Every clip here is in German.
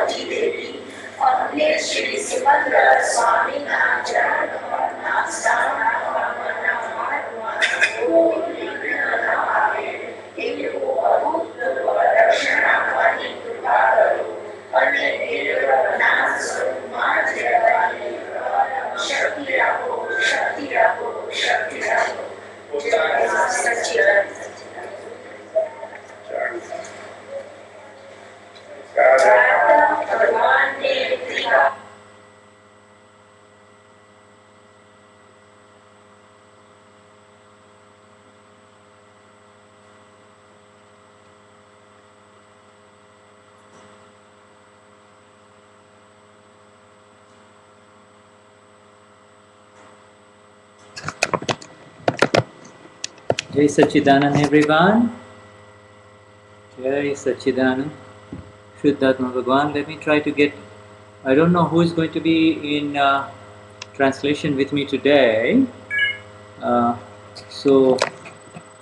Bhagavati Devi, Amle Shri Simandra Swami Najan, Nastana Bhavana Bhagavati, Ilu Abut Varakshana Pani Tupagaru, Pane Nirvana Surma Jayani, Shakti Rabo, Shakti Rabo, Shakti Rabo. Jai Satchidanand everyone. Jai Satchidanand. Vishuddhatma Bhagwan. Let me try to get, I don't know who is going to be in translation with me today. So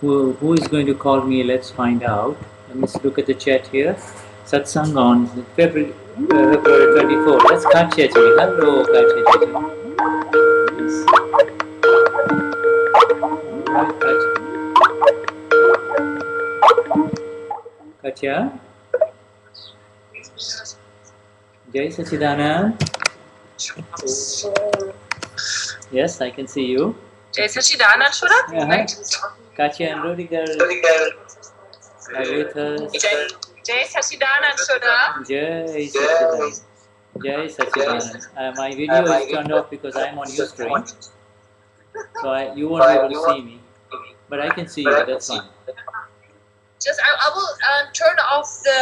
who is going to call me? Let's find out. Let me look at the chat here. Satsang on February 24. That's Katya ji. Hello Katya ji. Yes. Alright, Katya. Jai Satchidanand. Yes, I can see you. Jai Satchidanand, Shuddha. Katya and Rudiger are with us. Jai Satchidanand, Shuddha. Jai Satchidanand. Jai Satchidanand. My video is turned off because I'm on Ustream. So you won't be able to see me. But I can see you, that's fine. Just, I will turn off the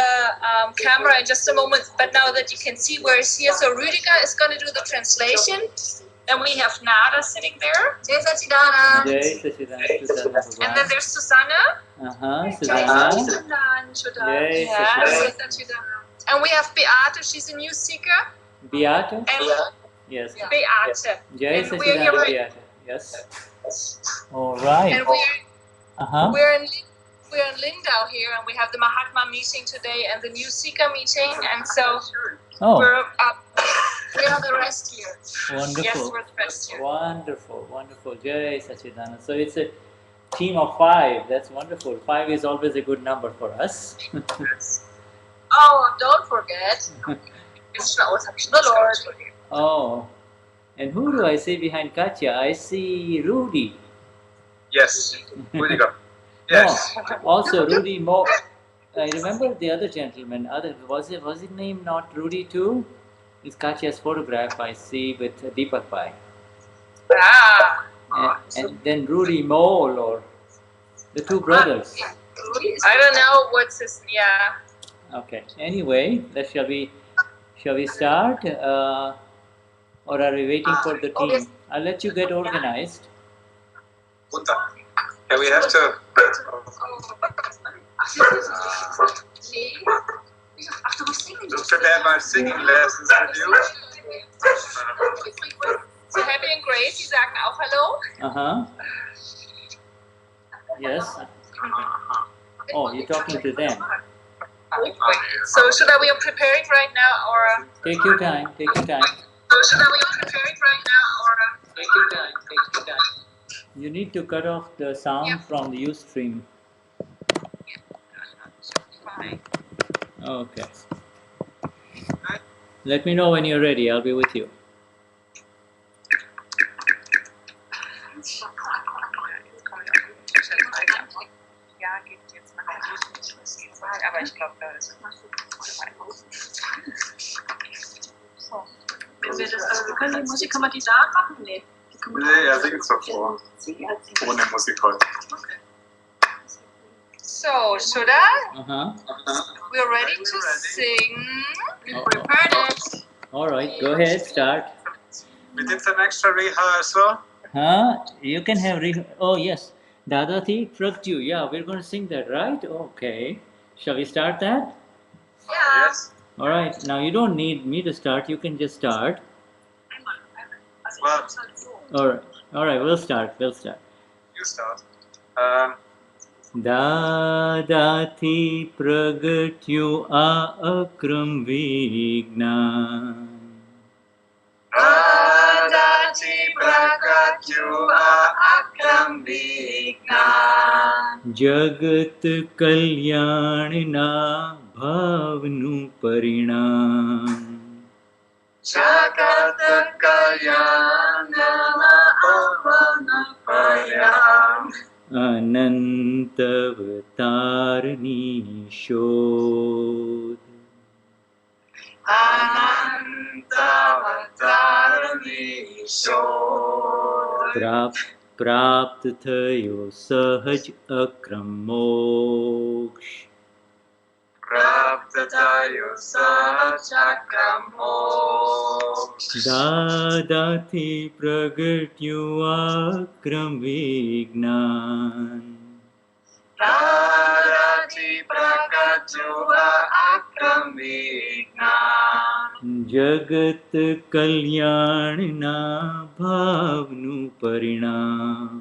camera in just a moment, but now that you can see where it's here, so Rudiger is going to do the translation. Then we have Nada sitting there. Jai Satchidanand. Jai Satchidanand. And then there's Susanna. Susanna. Jai Satchidanand. And we have Beate, she's a new seeker. Beate? Yes. Beate. Jai Satchidanand Beate. Yes. All right. And we're in Lindau here, and we have the Mahatma meeting today and the new Seeker meeting, and so we are the rest here. Wonderful. Yes, we're the rest here. Wonderful, wonderful. Jai Satchidanand. So it's a team of 5. That's wonderful. 5 is always a good number for us. Oh, don't forget. It's the Lord. Oh. And who do I see behind Katya? I see Rudy. Yes, Rudiger. Yes. No, also Rudy Mo. I remember the other gentleman. Was his name not Rudy too? It's Katya's photograph I see with Deepak Pai. And then Rudy Mole, or the two brothers. I don't know what's his. Yeah. Okay. Anyway, shall we start? Or are we waiting for the team? I'll let you get organized. Yeah, we have to. Just prepare my singing lessons with you. So Happy and Grace, die sagen auch Hallo. Yes. Oh, you're talking to them. So should we are preparing right now, or? Take your time. Take your time. So should we are preparing right now, or? Take your time. Take your time. You need to cut off the sound from the Ustream. Okay. Let me know when you're ready. I'll be with you. Wir können die Musik, kann man die da machen? Nee. Nee, er singt so vor. Ohne Musik heute. So, Shuddha, we're ready to sing. We prepared it. All right, go ahead, start. We did some extra rehearsal. You can have oh yes, Dadavani February. Yeah, we're going to sing that, right? Okay. Shall we start that? Yeah. Yes. All right. Now you don't need me to start. You can just start. Well, All right. All right. We'll start. We'll start. you start. દાદાથી પ્રગટ્યું આ અક્રમ વિજ્ઞાન. દાદાથી પ્રગટ્યું આ અક્રમ વિજ્ઞાન. જગત કલ્યાણના ભાવનું પરિણામ. જગત કલ્યાણના ભાવનું પરિણામ. અનંત અવતારની શોધ. અનંત અવતારની શોધ. પ્રાપ્ત થયો સહજ અક્રમ મોક્ષ. પ્રાપ્ત થયો સહજ અક્રમ મોક્ષ. દાદાથી પ્રગટ્યું અક્રમ વિજ્ઞાન. દાદાથી પ્રગટ્યું અક્રમ વિજ્ઞાન. જગત કલ્યાણના ભાવનું પરિણામ.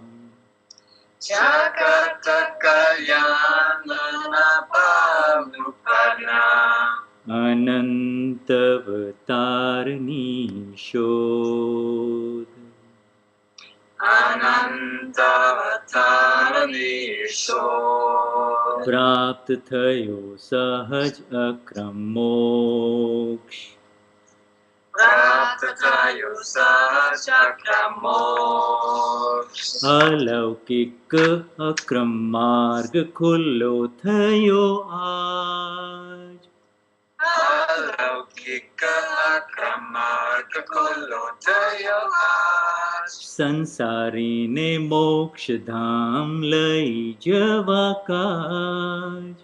જગત કલ્યાણના ભાવનું પરિણામ. અનંત અવતારની શોધ. અનંત અવતારની શોધ. પ્રાપ્ત થયો સહજ અક્રમ મોક્ષ. પ્રાપ્ત થયો સહજ અક્રમ મોક્ષ. અલૌકિક અક્રમ માર્ગ ખુલ્લો થયો આજ. અલૌકિક અક્રમ માર્ગ ખુલ્લો થયો આજ. સંસારીને મોક્ષધામ લઈ જવા કાજ.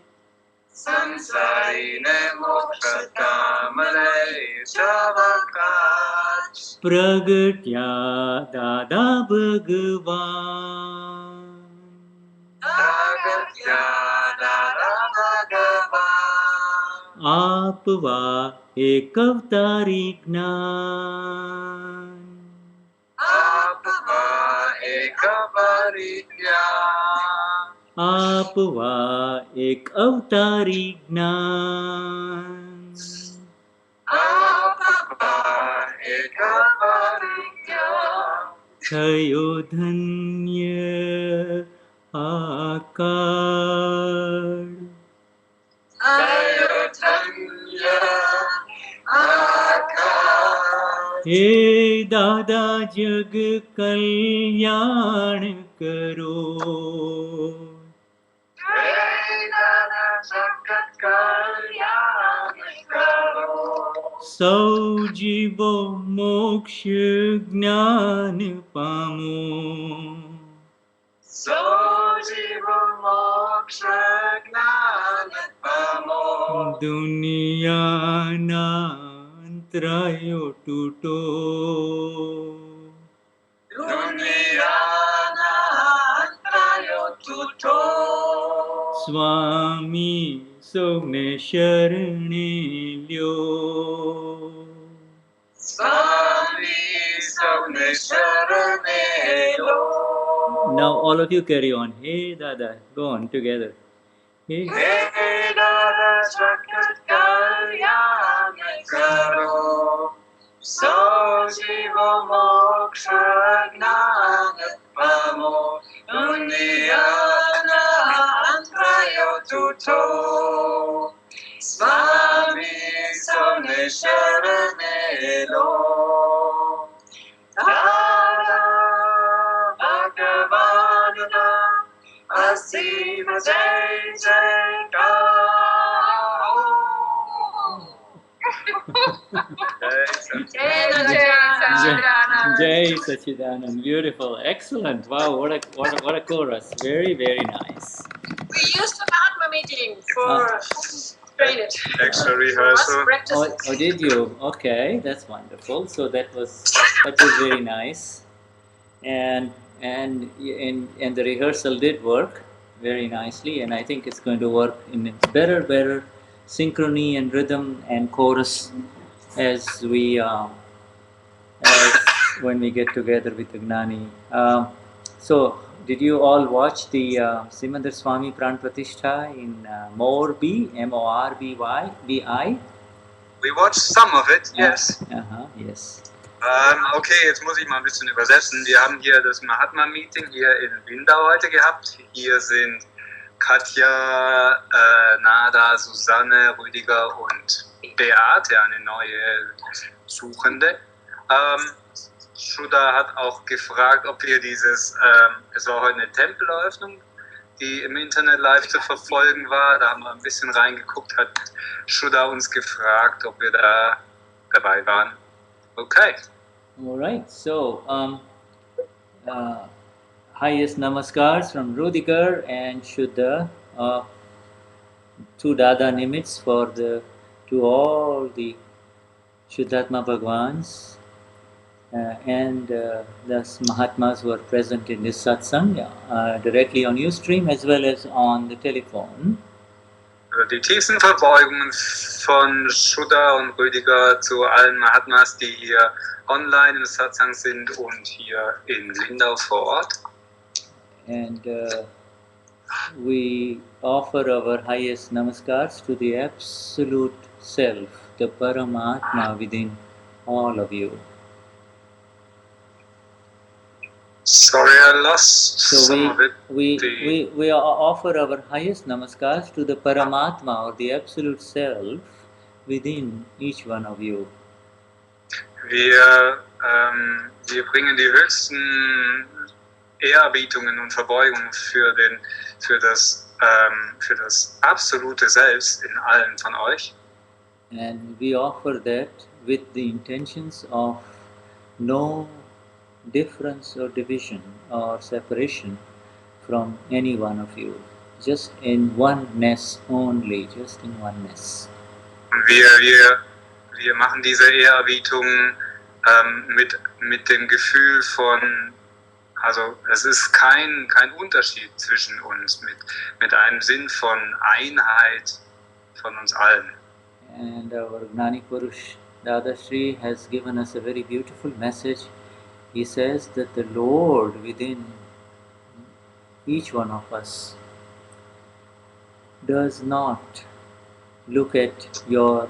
સંસારીને મોક્ષધામ લઈ જવા કાજ. પ્રગટ્યા દાદા ભગવાન. પ્રગટ્યા દાદા ભગવાન. આપવા એક અવતારી જ્ઞાન. આપવા એક અવતારી જ્ઞાન. આપવા એક અવતારી જ્ઞાન. આપવા એક અવતારી જ્ઞાન. થયો ધન્ય આકાળ. થયો ધન્ય આકાશ. હે દાદા જગ કલ્યાણ કરો. હે દાદા જગત કલ્યાણ કરો. સૌ જીવો મોક્ષ જ્ઞાન પામો. સૌ જીવો મોક્ષ જ્ઞાન પામો. દુનિયાના અંતરાયો તૂટો. દુનિયાના અંતરાયો તૂટો. સ્વામી સૌને શરણે લ્યો. સ્વામી સૌને શરણે લો. Now all of you carry on. Hey Dada, go on together. Hey. હે દાદા જગત કલ્યાણ કરો. સૌ જીવો મોક્ષ જ્ઞાન પામો. દુનિયાના અંતરાયો તૂટો. સ્વામી સૌને શરણે લો. દાદા ભગવાનના અસીમ જય જયકાર. Jai Sachidanand. Beautiful. Excellent. Wow, what a chorus. Very, very nice. We used the Mahatma meeting for train it. Extra rehearsal. Us practice. Oh, did you? Okay, that's wonderful. So that was very nice. And the rehearsal did work very nicely, and I think it's going to work in its better synchrony and rhythm and chorus as when we get together with the Gnani. So did you all watch the Simandar Swami Pran Pratishtha in Morbi, Morbi? We watched some of it, yes. Yes. Okay, jetzt muss ich mal ein bisschen übersetzen. Wir haben hier das Mahatma-Meeting hier in Lindau heute gehabt. Hier sind Katja, Nada, Susanne, Rüdiger und Beate, eine neue Suchende. Shuddha hat auch gefragt, ob wir dieses, es war heute eine Tempeleröffnung, die im Internet live zu verfolgen war. Da haben wir ein bisschen reingeguckt, hat Shuddha uns gefragt, ob wir da dabei waren. Okay. All right. So, highest namaskars from Rudiger and Shuddha, two Dada Nimitz to all the Vishuddhatma Bhagwans and the Mahatmas who are present in this satsang directly on Ustream as well as on the telephone. Die tiefsten Verbeugungen von Shuddha und Rüdiger zu allen Mahatmas, die hier online im Satsang sind und hier in Lindau vor Ort. And we offer our highest namaskars to the Absolute Self, the Paramatma within all of you. Sorry, I lost So some of it. we offer our highest namaskars to the Paramatma or the Absolute Self within each one of you. Wir bringen die höchsten Ehrerbietungen und Verbeugungen für das absolute Selbst in allen von euch. And we offer that with the intentions of no difference or division or separation from any one of you, just in oneness only, just in oneness. Wir machen diese Ehrerbietung mit dem Gefühl von, also es ist kein Unterschied zwischen uns, mit einem Sinn von Einheit von uns allen. And our Gnani Purush Dadashri has given us a very beautiful message. He says that the Lord within each one of us does not look at your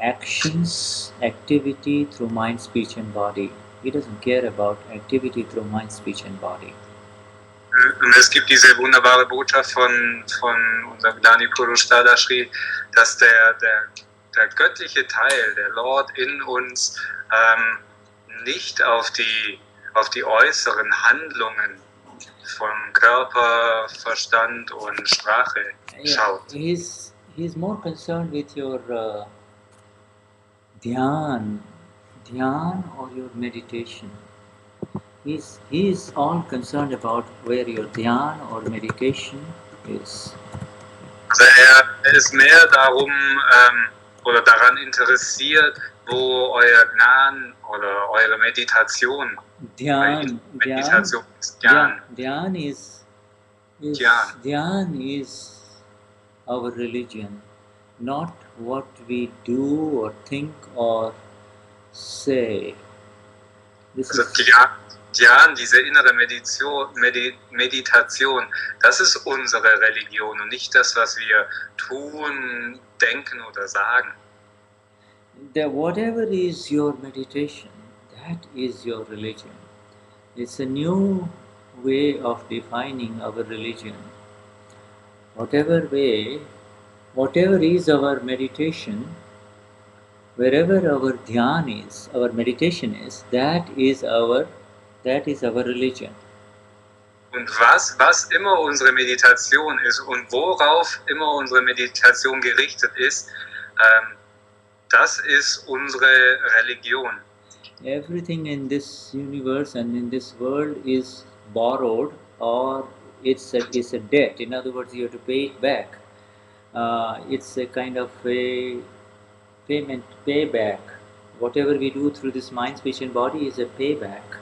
actions, activity through mind, speech and body. He doesn't care about activity through mind, speech and body. Und es gibt diese wunderbare Botschaft von unserem Gnani Purush Dadashri, dass der göttliche Teil, der Lord in uns, nicht auf die äußeren Handlungen von Körper, Verstand und Sprache schaut. He's more concerned with your dhyan or your meditation. He's all concerned about where your dhyan or meditation is. Also er ist mehr darum oder daran interessiert, wo euer Gnan oder eure Meditation Dhyan is our religion, not what we do or think or say. Also Dhyan, diese innere Meditation, das ist unsere Religion und nicht das, was wir tun, denken oder sagen. Whatever is your meditation, that is your religion. It's a new way of defining our religion. Whatever is our meditation, wherever our dhyan is, our meditation is, that is our religion. Und was immer unsere Meditation ist und worauf immer unsere Meditation gerichtet ist, das ist unsere Religion. Everything in this universe and in this world is borrowed, or it's a debt. In other words, you have to pay it back. It's a kind of a payback. Whatever we do through this mind, speech and body is a payback.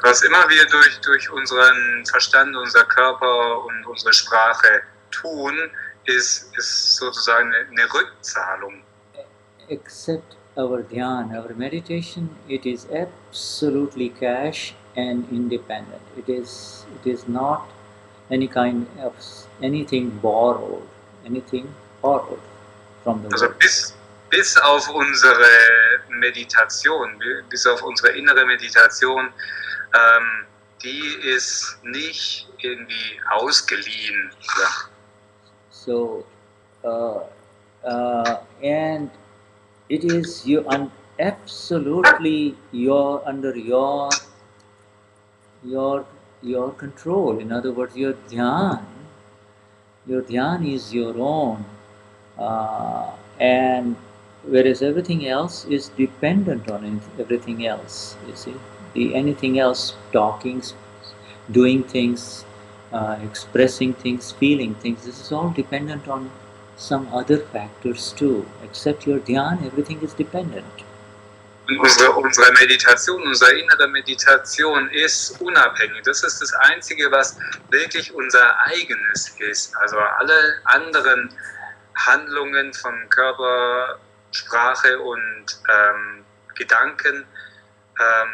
Was immer wir durch unseren Verstand, unser Körper und unsere Sprache tun, ist sozusagen eine Rückzahlung. Except our dhyan, our meditation, it is absolutely cash and independent. It is not any kind of anything borrowed from the Also world. bis auf unsere Meditation, bis auf unsere innere Meditation, die ist nicht irgendwie ausgeliehen. Ja. So, and it is absolutely under your control. In other words, your dhyan is your own, and whereas everything else is dependent on everything else. You see, anything else, talking, doing things, expressing things, feeling things. This is all dependent on some other factors too. Except your dhyan, everything is dependent. Unsere Meditation, unsere innere Meditation ist unabhängig. Das ist das Einzige, was wirklich unser eigenes ist. Also alle anderen Handlungen von Körper, Sprache und Gedanken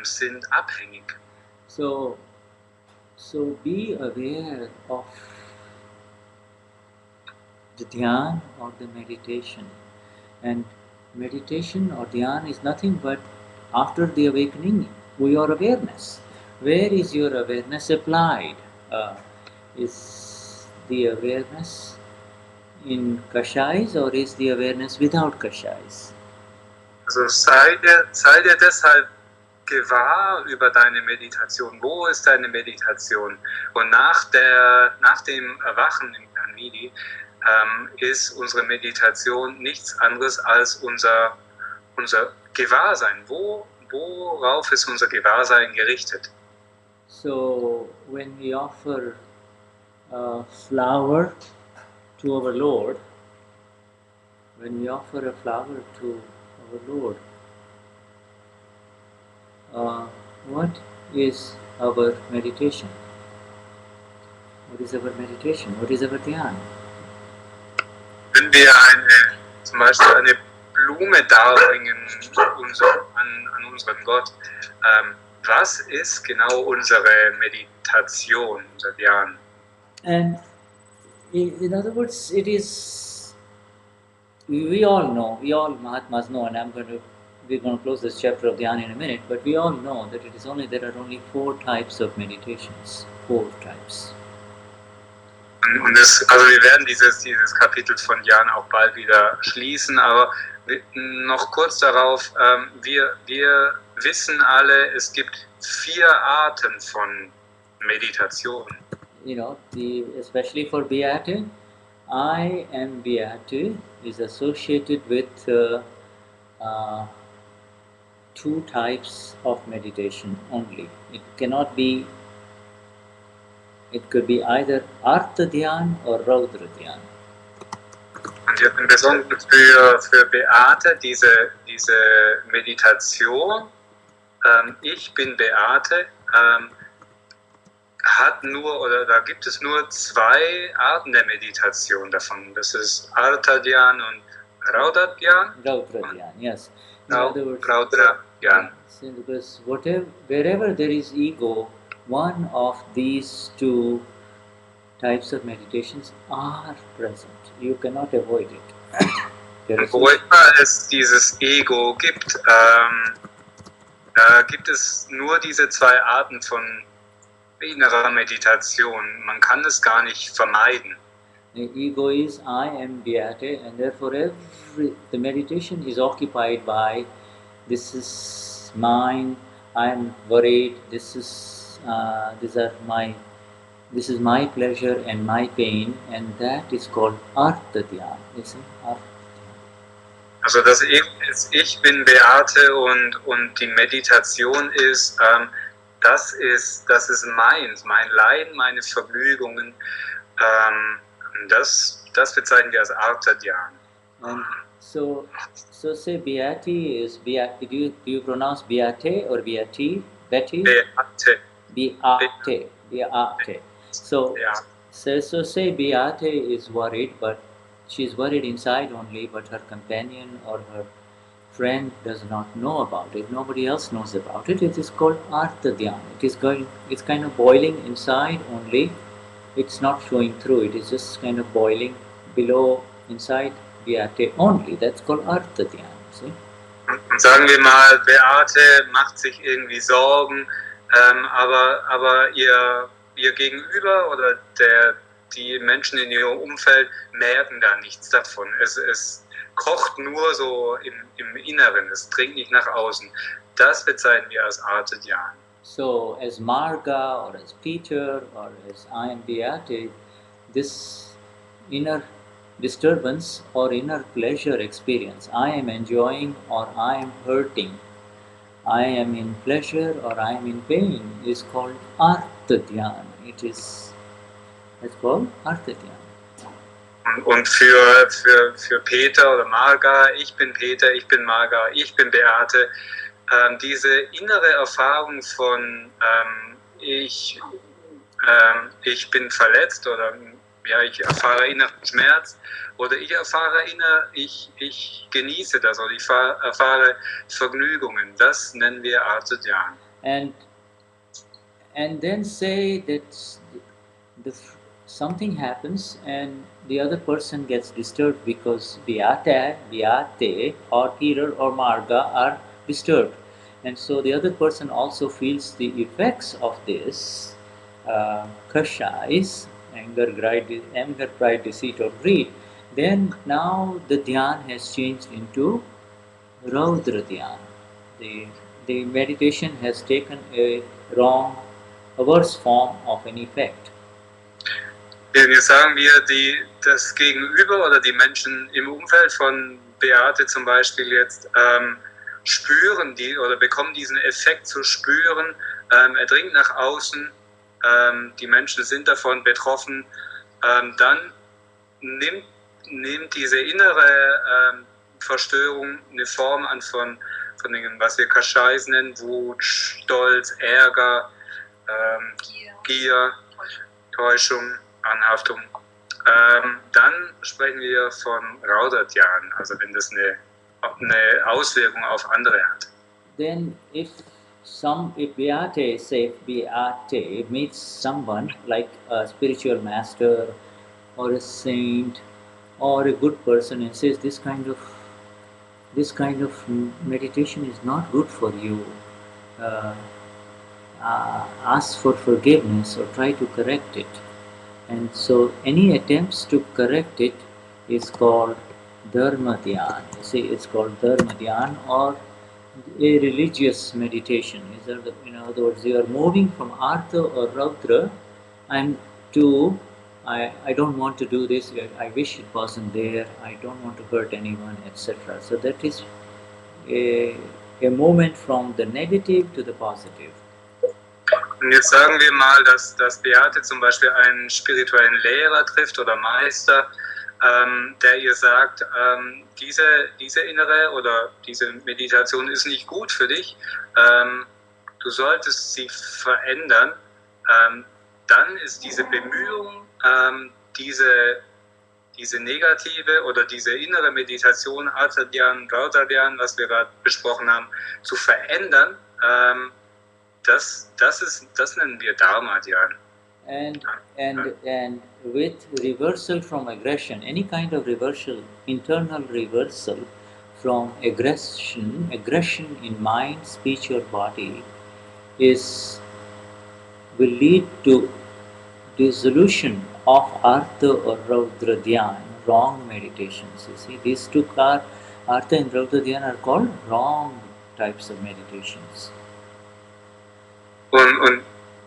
sind abhängig. So be aware of the dhyan or the meditation. And meditation or dhyan is nothing but after the awakening, your awareness. Where is your awareness applied? Is the awareness in kashais or is the awareness without kashais? Also sei dir deshalb gewahr über deine Meditation. Wo ist deine Meditation? Und nach dem Erwachen im Gnani ist unsere Meditation nichts anderes als unser Gewahrsein. Worauf ist unser Gewahrsein gerichtet? So when we offer a flower to our Lord, what is our meditation? What is our meditation? What is our dhyan? Wenn wir zum Beispiel eine Blume darbringen an unserem Gott, was ist genau unsere Meditation, unser Dhyan? And in other words, it is, we all Mahatmas know, and we're going to close this chapter of Dhyan in a minute, but we all know that there are only 4 types of meditations. 4 types. Also wir werden dieses Kapitel von Dhyan auch bald wieder schließen, aber noch kurz darauf, wir wissen alle, es gibt 4 Arten von Meditation. You know, especially for Beate, I am Beate is associated with 2 types of meditation only. It could be either Artha Dhyan or Raudra Dhyan. Und jetzt besonders für Beate diese Meditation, ich bin Beate, da gibt es nur 2 Arten der Meditation davon. Das ist Artha Dhyan und Raudra Dhyan. Raudra Dhyan, yes. Raudra Dhyan. Because wherever there is ego, one of these 2 types of meditations are present. You cannot avoid it. Wo immer es dieses Ego gibt, gibt es nur diese 2 Arten von innerer Meditation. Man kann es gar nicht vermeiden. The ego is I am Beate, and therefore the meditation is occupied by this is mine, I am worried, this is my pleasure and my pain, and that is called Artha Dhyan. You see? Also das Ego ist ich bin Beate und die Meditation ist das ist meins, mein Leiden, meine Vergnügungen. Das bezeichnen wir als Artha Dhyan. And so say Beate is Beate. Do you pronounce Beate or Beate? Betty? Beate. Beate. So say Beate is worried, but she's worried inside only, but her companion or her friend does not know about it, nobody else knows about it, it is called Artha Dhyana. It's kind of boiling inside only, it's not showing through, it is just kind of boiling below, inside Beate only. That's called Artha Dhyana, see? Und sagen wir mal, Beate macht sich irgendwie Sorgen, aber ihr Gegenüber oder die Menschen in ihrem Umfeld merken da nichts davon. Es kocht nur so im Inneren, es dringt nicht nach außen. Das bezeichnen wir als Artha Dhyana. So, as Marga or as Peter or as I am Beate, this inner disturbance or inner pleasure experience, I am enjoying or I am hurting, I am in pleasure or I am in pain, is called Artha Dhyana. It's called Artha Dhyana. Und für Peter oder Marga, ich bin Peter, ich bin Marga, ich bin Beate, diese innere Erfahrung von ich bin verletzt oder ja, ich erfahre inneren Schmerz oder ich erfahre ich genieße das oder ich erfahre Vergnügungen, das nennen wir Artha Dhyana. And then say that something happens and the other person gets disturbed because Beate or Peter or Marga are disturbed. And so the other person also feels the effects of this kashais, anger, pride, deceit or greed. Then now the dhyan has changed into Raudra Dhyan. The meditation has taken a worse form of an effect. Wir sagen das Gegenüber oder die Menschen im Umfeld von Beate zum Beispiel jetzt spüren oder bekommen diesen Effekt zu spüren, er dringt nach außen, die Menschen sind davon betroffen, dann nimmt diese innere Verstörung eine Form an von dem, was wir Kashais nennen, Wut, Stolz, Ärger, Gier, Täuschung, Anhaftung. Dann sprechen wir von Raudra Dhyan, also wenn das eine Auswirkung auf andere hat. Then if Beate meets someone like a spiritual master or a saint or a good person and says this kind of meditation is not good for you, ask for forgiveness or try to correct it. And so any attempts to correct it is called Dharma Dhyan. You see, it's called Dharma Dhyan or a religious meditation. In other words, you are moving from Artha or Raudra and to I don't want to do this, I wish it wasn't there, I don't want to hurt anyone, etc. So that is a movement from the negative to the positive. Und jetzt sagen wir mal, dass Beate zum Beispiel einen spirituellen Lehrer trifft oder Meister, der ihr sagt, diese innere oder diese Meditation ist nicht gut für dich, du solltest sie verändern, dann ist diese Bemühung, diese negative oder diese innere Meditation, Artha Dhyan, Raudra Dhyan, was wir gerade besprochen haben, zu verändern, das nennen wir Dharma Dhyan. And with reversal from aggression, any kind of reversal, internal reversal from aggression in mind, speech or body will lead to dissolution of Artha or Raudra Dhyan, wrong meditations. You see, these two Artha and Raudra Dhyan are called wrong types of meditations. Und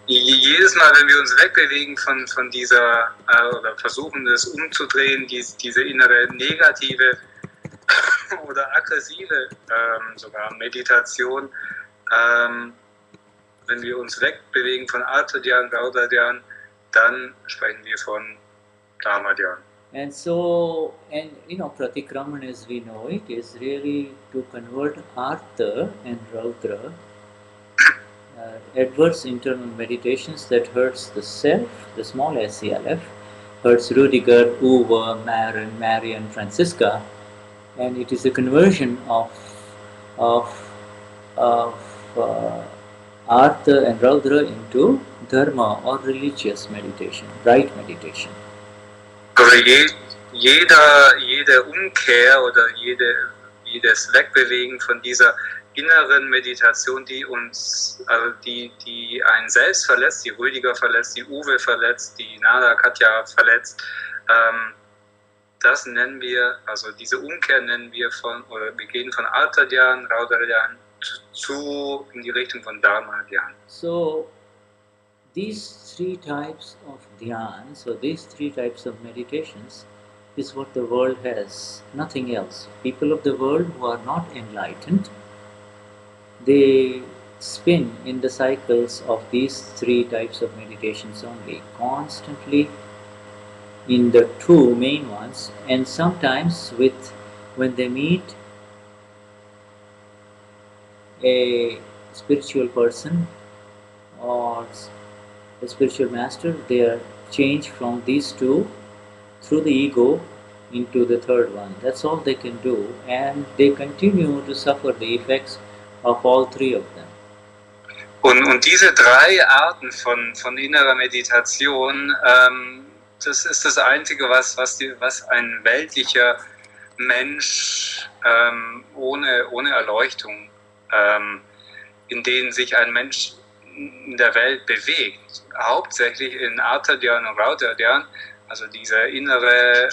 jedes Mal, wenn wir uns wegbewegen von dieser, oder versuchen es umzudrehen, diese innere negative oder aggressive sogar Meditation, wenn wir uns wegbewegen von Artha Dhyan, Raudra Dhyan, dann sprechen wir von Dharma Dhyan. And so, Pratikraman as we know it is really to convert Artha and Raudra, adverse internal meditations that hurts the self, the small self, hurts Rudiger, Uwe, Mary and Francisca, and it is a conversion of of Artha and Raudra into Dharma or religious meditation, right meditation. Also jede Umkehr oder jedes Wegbewegen von dieser inneren Meditation, die uns, also die einen selbst verletzt, die Rüdiger verletzt, die Uwe verletzt, die Nada Katja verletzt, das nennen wir, also diese Umkehr nennen wir wir gehen von Artha Dhyan, Raudra Dhyan in die Richtung von Dharma Dhyan. So these three types of dhyan, so these three types of meditations is what the world has, nothing else. People of the world who are not enlightened, they spin in the cycles of these three types of meditations only, constantly in the two main ones, and sometimes when they meet a spiritual person or a spiritual master, they are changed from these two through the ego into the third one. That's all they can do, and they continue to suffer the effects of all three of them. Und diese drei Arten von innerer Meditation, das ist das Einzige, was ein weltlicher Mensch ohne Erleuchtung, in denen sich ein Mensch in der Welt bewegt, hauptsächlich in Artha Dhyan und Raudra Dhyan, also diese innere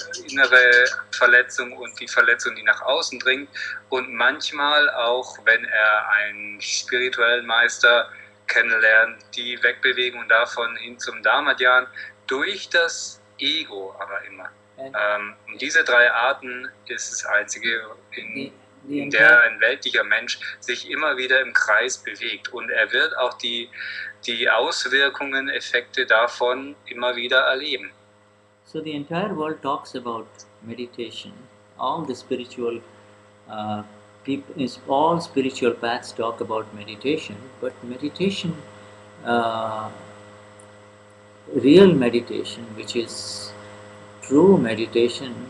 Verletzung und die Verletzung, die nach außen dringt, und manchmal auch, wenn er einen spirituellen Meister kennenlernt, die Wegbewegung davon hin zum Dharma Dhyan, durch das Ego aber immer. Und diese drei Arten ist das Einzige, in der ein weltlicher Mensch sich immer wieder im Kreis bewegt, und er wird auch die Auswirkungen, Effekte davon immer wieder erleben. So the entire world talks about meditation. All the spiritual all spiritual paths talk about meditation, but meditation, real meditation, which is true meditation,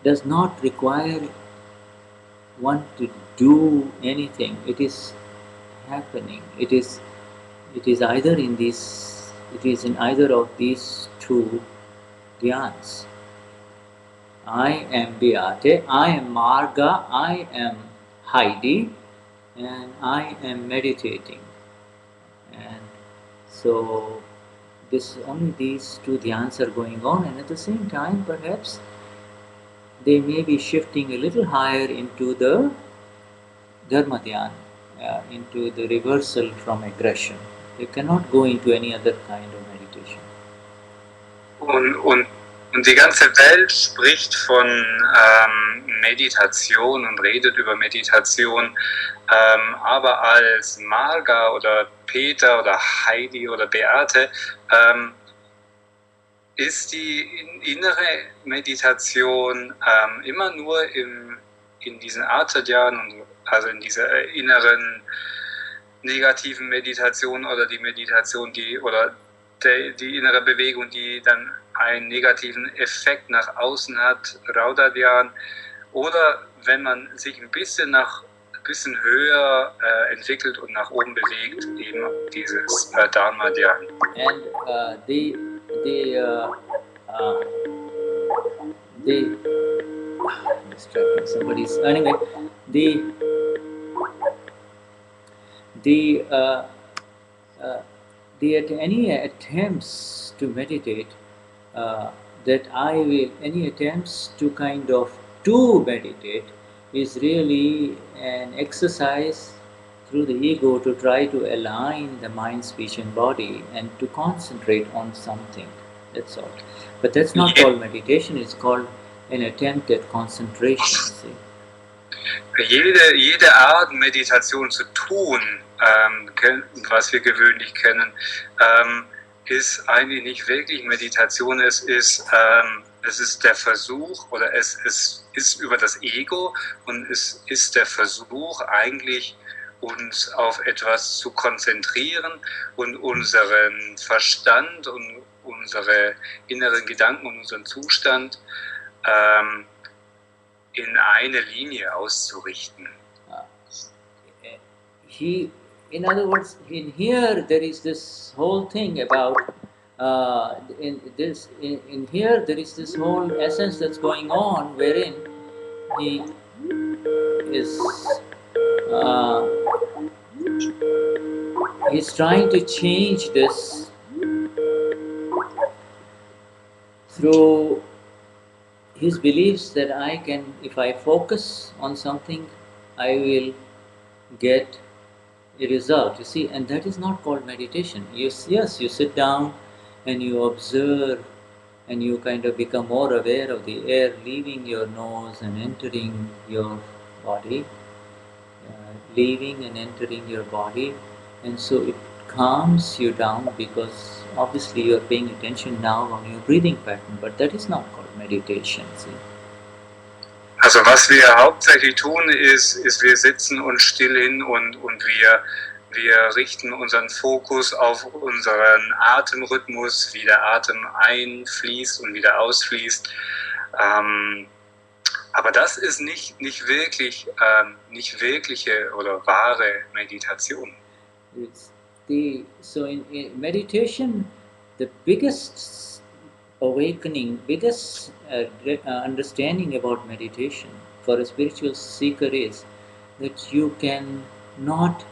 does not require one to do anything. It is happening. It is either in either of these two dhyans. I am Beate, I am Marga, I am Heidi, and I am meditating. And so only these two dhyans are going on, and at the same time perhaps they may be shifting a little higher into the Dharma Dhyan, into the reversal from aggression. They cannot go into any other kind of meditation. Und die ganze Welt spricht von Meditation und redet über Meditation, aber als Marga oder Peter oder Heidi oder Beate ist die innere Meditation immer nur in diesen Artha Dhyan, also in dieser inneren negativen Meditation oder die Meditation, die innere Bewegung, die dann einen negativen Effekt nach außen hat, Raudra Dhyan, oder wenn man sich ein bisschen höher entwickelt und nach oben bewegt, eben dieses Dharma Dhyan. And distracting somebody's anyway. Any attempts to meditate, any attempts to kind of to meditate is really an exercise through the ego to try to align the mind, speech and body and to concentrate on something. That's all. But that's not called meditation, it's called an attempt at concentration. See? Jede Art Meditation zu tun, was wir gewöhnlich kennen, ist eigentlich nicht wirklich Meditation. Es ist der Versuch, oder es ist über das Ego, und es ist der Versuch, eigentlich uns auf etwas zu konzentrieren und unseren Verstand und unsere inneren Gedanken und unseren Zustand in eine Linie auszurichten. In other words, in here there is this whole thing about in here there is this whole essence that's going on, wherein he is he's trying to change this through his beliefs that I can, if I focus on something, I will get a result. You see, and that is not called meditation. Yes, you sit down and you observe and you kind of become more aware of the air leaving your nose and entering your body, leaving and entering your body, and so it calms you down because obviously you are paying attention now on your breathing pattern, but that is not called meditation. See? Also was wir hauptsächlich tun, ist wir sitzen uns still hin und wir richten unseren Fokus auf unseren Atemrhythmus, wie der Atem einfließt und wieder ausfließt. Aber das ist nicht wirkliche oder wahre Meditation. So in meditation, the biggest awakening, biggest understanding about meditation for a spiritual seeker is that you can not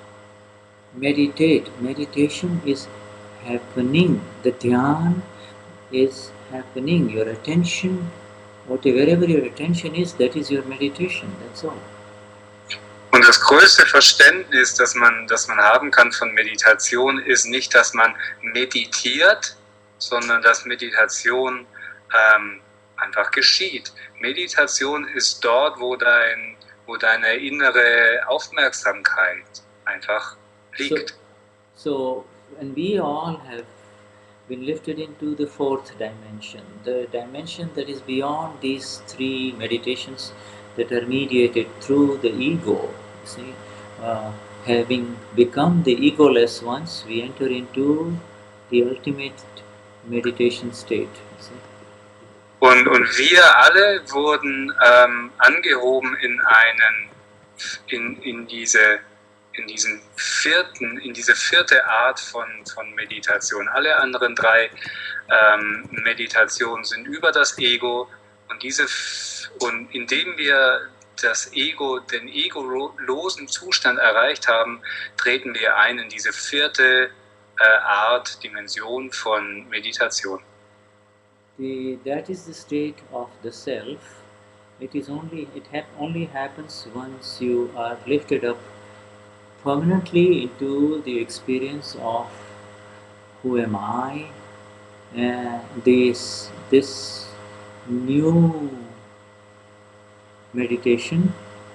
meditate. Meditation is happening. The dhyan is happening. Your attention, wherever your attention is, that is your meditation. That's all. Und das größte Verständnis, das man haben kann von Meditation, ist nicht, dass man meditiert, sondern dass Meditation einfach geschieht. Meditation ist dort, wo deine innere Aufmerksamkeit einfach liegt. So and we all have been lifted into the fourth dimension, the dimension that is beyond these three meditations that are mediated through the ego. See, having become the egoless ones, we enter into the ultimate meditation state. See? Und wir alle wurden angehoben in diese vierte Art von Meditation. Alle anderen drei Meditationen sind über das Ego und indem wir den egolosen Zustand erreicht haben, treten wir ein in diese vierte Dimension von Meditation. That is the state of the self. It only happens once you are lifted up permanently into the experience of who am I, and this new meditation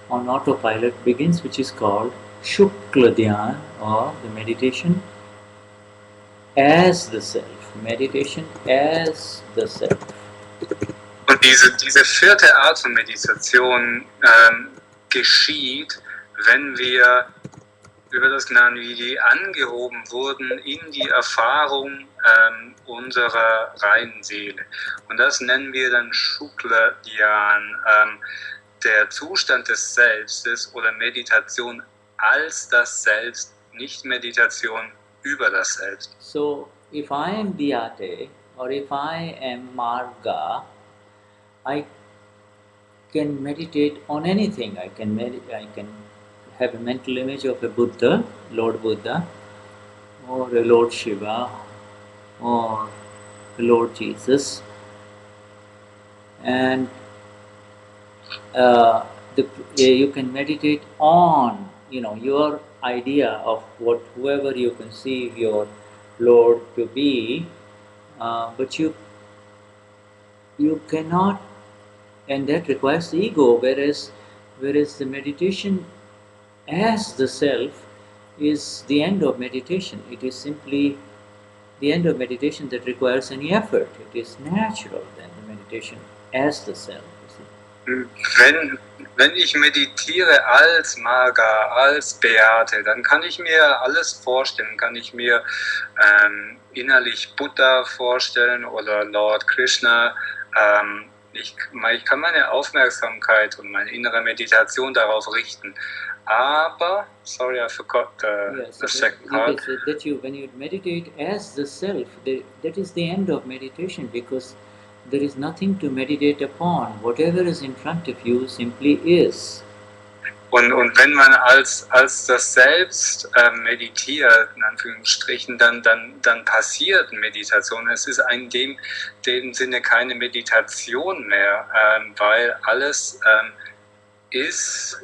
on autopilot begins, which is called Shukla Dhyan, or the meditation as the self. Meditation as the self. Und diese vierte Art von Meditation geschieht, wenn wir über das Gnani angehoben wurden in die Erfahrung unserer reinen Seele. Und das nennen wir dann Shukla Dhyan, der Zustand des Selbstes oder Meditation als das Selbst, nicht Meditation über das Selbst. So, if I am Dhyate or if I am Marga, I can meditate on anything. I can have a mental image of a Buddha, Lord Buddha, or a Lord Shiva, or a Lord Jesus, and you can meditate on, your idea of whoever you conceive your Lord to be, but you cannot, and that requires the ego. Whereas the meditation as the self is the end of meditation. It is simply the end of meditation that requires any effort. It is natural then, the meditation as the self. Wenn ich meditiere als Marga, als Beate, dann kann ich mir alles vorstellen. Kann ich mir innerlich Buddha vorstellen oder Lord Krishna. ich kann meine Aufmerksamkeit und meine innere Meditation darauf richten. Aber, sorry, I forgot the second part. That you, when you meditate as the self, that is the end of meditation, because there is nothing to meditate upon. Whatever is in front of you simply is. Und wenn man als das Selbst meditiert, in Anführungsstrichen, dann passiert Meditation. Es ist in dem Sinne keine Meditation mehr, weil alles ist,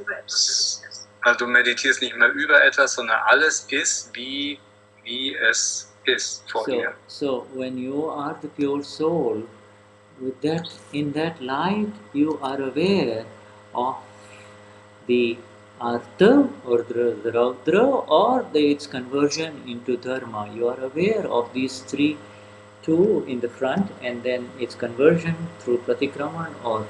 also du meditierst nicht mehr über etwas, sondern alles ist, wie es ist vor dir. So when you are the pure soul, in that light you are aware of the Artha or the Raudra or its conversion into Dharma. You are aware of these two in the front, and then its conversion through Pratikraman or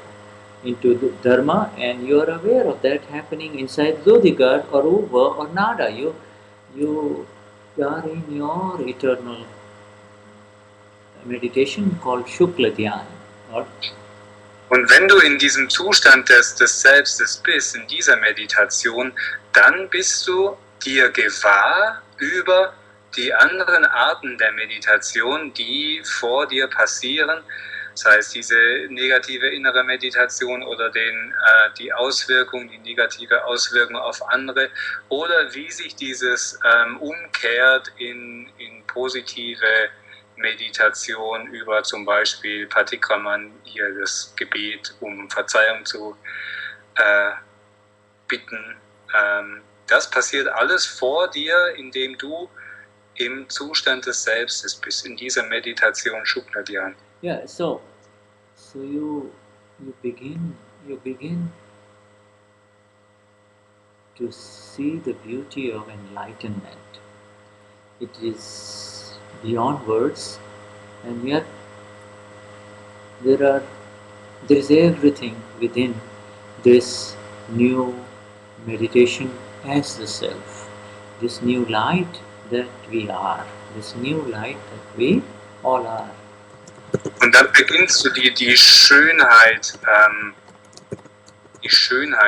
into the Dharma, and you are aware of that happening inside Zodigar or Uva or Nada. You are in your eternal meditation called Shukla Dhyana. Und wenn du in diesem Zustand des Selbstes bist, in dieser Meditation, dann bist du dir gewahr über die anderen Arten der Meditation, die vor dir passieren, das heißt diese negative innere Meditation oder die Auswirkung, die negative Auswirkung auf andere, oder wie sich dieses umkehrt in positive Meditation über zum Beispiel Patikraman, hier das Gebet, um Verzeihung zu bitten. Das passiert alles vor dir, indem du im Zustand des Selbstes bist, in dieser Meditation Shukla Dhyan. Yeah, so you begin to see the beauty of enlightenment. It is beyond words, and yet there is everything within this new meditation as the self, this new light that we are, this new light that we all are. Und dann beginnst du die Schönheit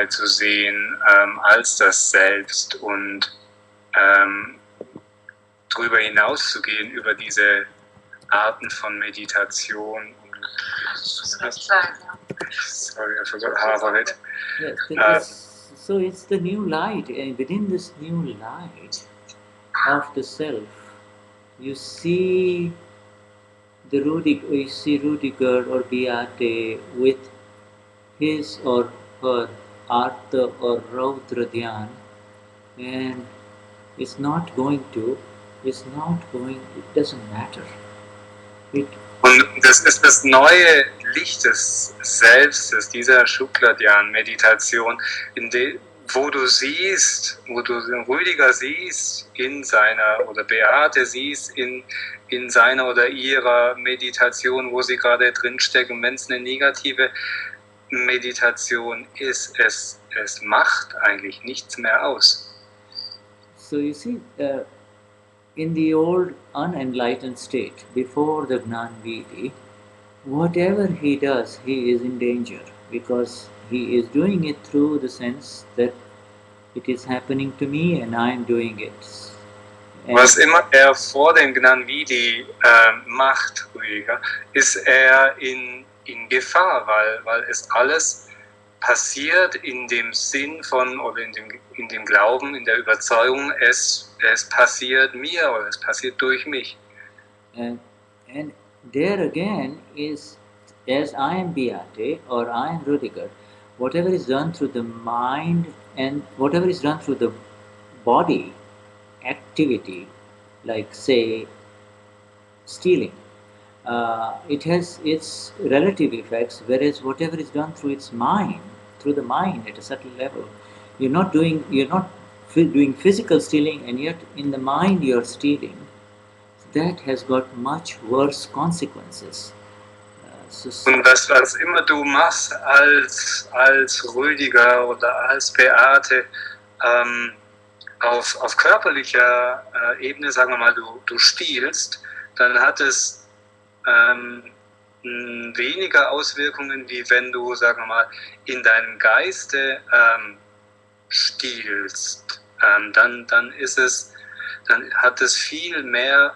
zu sehen als das Selbst und darüber hinaus zu gehen, über diese Arten von Meditation. Sorry, I forgot half of it. Yes, so it's the new light, and within this new light of the self, you see Rudiger or Beate with his or her Artha or Raudra Dhyan, and it doesn't matter. Und das ist das neue Licht des Selbstes, dieser Shukla Dhyan Meditation, wo du Rüdiger siehst in seiner, oder Beate siehst in seiner oder ihrer Meditation, wo sie gerade drinstecken. Wenn es eine negative Meditation ist, es macht eigentlich nichts mehr aus. So you see, in the old unenlightened state, before the Gnanvidi, whatever he does, he is in danger, because he is doing it through the sense that it is happening to me and I am doing it. Was immer er vor dem Gnanvidi macht, Rüdiger, ist er in Gefahr, weil es alles passiert in dem Sinn von, oder in dem Glauben, in der Überzeugung, es passiert mir oder es passiert durch mich. And there again is, as I am Beate or I am Rudiger, whatever is done through the mind and whatever is done through the body activity, like say stealing, it has its relative effects, whereas whatever is done through the mind at a subtle level, you're not doing physical stealing, and yet in the mind you're stealing. That has got much worse consequences. Und was immer du machst als Rüdiger oder als Beate, auf körperlicher Ebene, sagen wir mal, du stiehlst, dann hat es weniger Auswirkungen, wie wenn du, sagen wir mal, in deinem Geiste stiehlst. Dann hat es viel mehr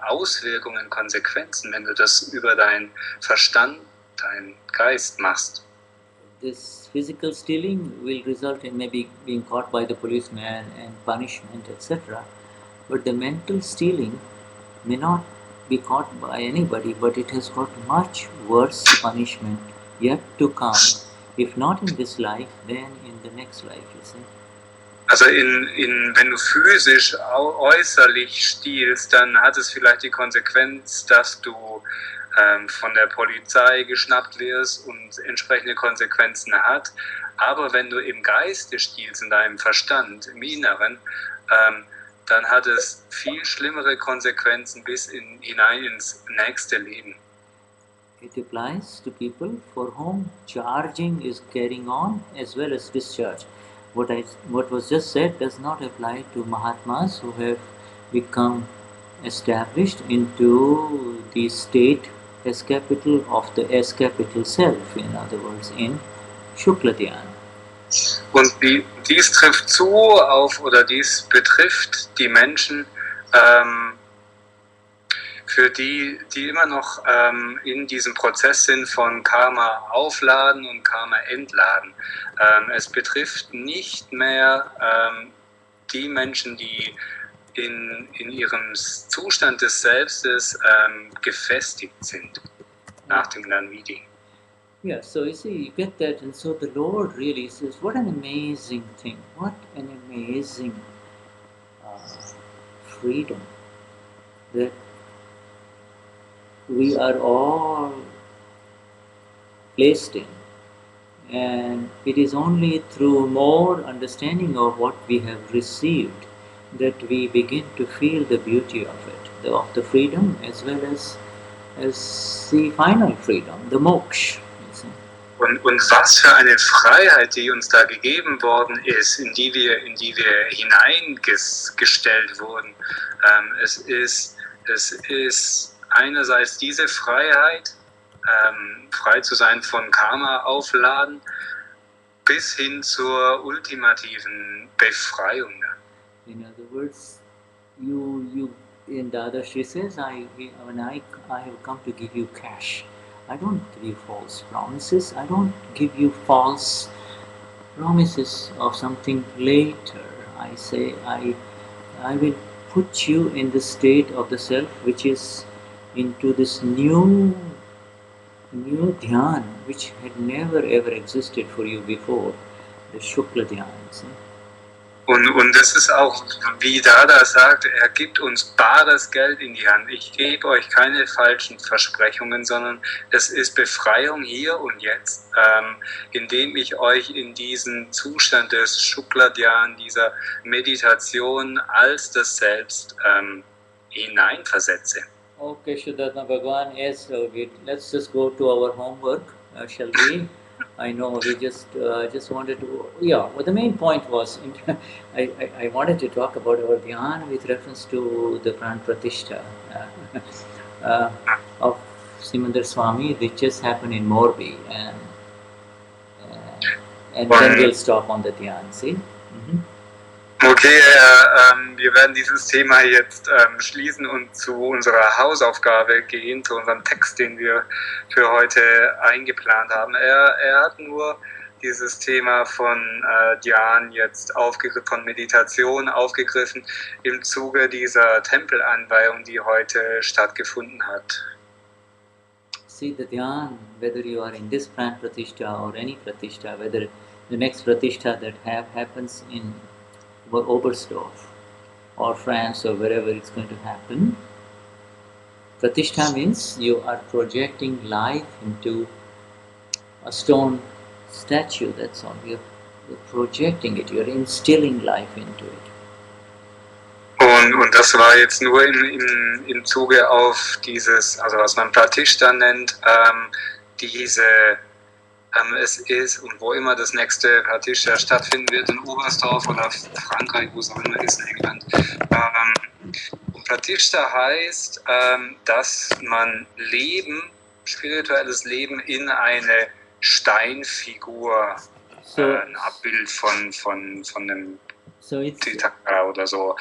Auswirkungen, Konsequenzen, wenn du das über deinen Verstand, deinen Geist machst. This physical stealing will result in maybe being caught by the policeman and punishment, etc. But the mental stealing may not be caught by anybody, but it has got much worse punishment yet to come. If not in this life, then in the next life, you see. Also wenn du physisch äußerlich stiehlst, dann hat es vielleicht die Konsequenz, dass du von der Polizei geschnappt wirst und entsprechende Konsequenzen hat. Aber wenn du im Geiste stiehlst, in deinem Verstand, im Inneren, dann hat es viel schlimmere Konsequenzen bis hinein ins nächste Leben. It applies to people for whom charging is carrying on as well as discharge. What was just said does not apply to Mahatmas who have become established into the state as capital of the S capital self, in other words, in Shukla Dhyana. Und dies trifft zu auf, oder dies betrifft die Menschen, für die immer noch in diesem Prozess sind von Karma aufladen und Karma entladen. Es betrifft nicht mehr die Menschen, die in ihrem Zustand des Selbstes gefestigt sind nach dem Gnani. Yeah, so you see, you get that, and so the Lord really says, what an amazing thing, what an amazing freedom that we are all placed in. And it is only through more understanding of what we have received that we begin to feel the beauty of it, of the freedom as well as the final freedom, the moksha. Und was für eine Freiheit, die uns da gegeben worden ist, in die wir hineingestellt wurden. Es ist einerseits diese Freiheit, frei zu sein von Karma-Aufladen, bis hin zur ultimativen Befreiung. In other words, you in Dadashri says, I have come to give you cash. I don't give you false promises. I don't give you false promises of something later. I say, I will put you in the state of the self which is into this new dhyan which had never ever existed for you before, the Shukla Dhyan. Und das ist auch, wie Dada sagt, er gibt uns bares Geld in die Hand. Ich gebe euch keine falschen Versprechungen, sondern es ist Befreiung hier und jetzt, indem ich euch in diesen Zustand des Shukla Dhyan, dieser Meditation als das Selbst hineinversetze. Okay, Vishuddhatma Bhagwan, yes, let's just go to our homework, shall we? I know we just wanted to, yeah, well, the main point was, I wanted to talk about our dhyan with reference to the Pran Pratishtha of Simandar Swami, which just happened in Morbi, and then we'll stop on the dhyan, see? Mm-hmm. Okay, wir werden dieses Thema jetzt schließen und zu unserer Hausaufgabe gehen, zu unserem Text, den wir für heute eingeplant haben. Er hat nur dieses Thema von Dhyan jetzt von Meditation aufgegriffen im Zuge dieser Tempelanweihung, die heute stattgefunden hat. See, the Dhyan, whether you are in this Pran Pratishtha or any Pratishtha, whether the next Pratishtha that happens in Oberstdorf or France or wherever it's going to happen. Pratishtha means you are projecting life into a stone statue, that's all. You're projecting it, you're instilling life into it. Und das war jetzt nur im Zuge auf dieses, also was man Pratishtha nennt, es ist, und wo immer das nächste Pratishtha stattfinden wird, in Oberstdorf oder Frankreich, wo es auch immer ist, in England. Pratishtha heißt, dass man Leben spirituelles Leben in eine Steinfigur, ein Abbild von einem Titaka oder so,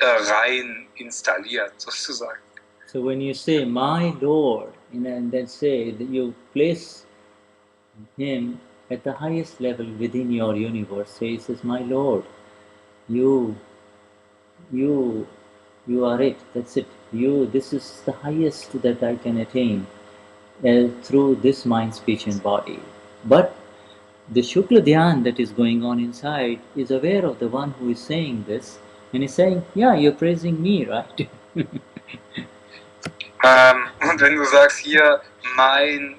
rein installiert sozusagen. So when you say my Lord, and then say that you place him at the highest level within your universe, say, he says, my Lord, you are it, that's it. This is the highest that I can attain through this mind, speech and body. But the Shukla Dhyan that is going on inside is aware of the one who is saying this, and is saying, yeah, you're praising me, right? Und wenn du sagst, hier, mein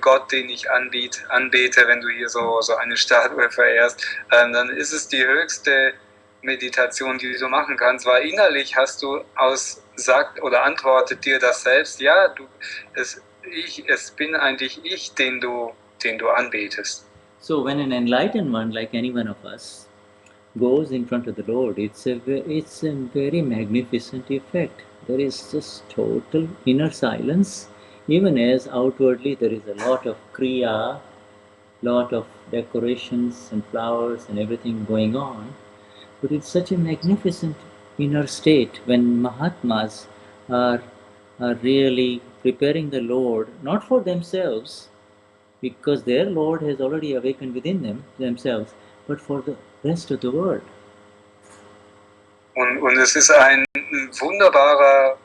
Gott, den ich anbete, wenn du hier so eine Statue verehrst, dann ist es die höchste Meditation, die du machen kannst, weil innerlich hast du antwortet dir das selbst, ja, es bin eigentlich ich, den du anbetest. So when an enlightened one, like any one of us, goes in front of the Lord, it's a very magnificent effect. There is just total inner silence, even as outwardly there is a lot of kriya, lot of decorations and flowers and everything going on. But it's such a magnificent inner state when Mahatmas are really preparing the Lord, not for themselves, because their Lord has already awakened within themselves, but for the rest of the world. Und es ist ein wunderbarer,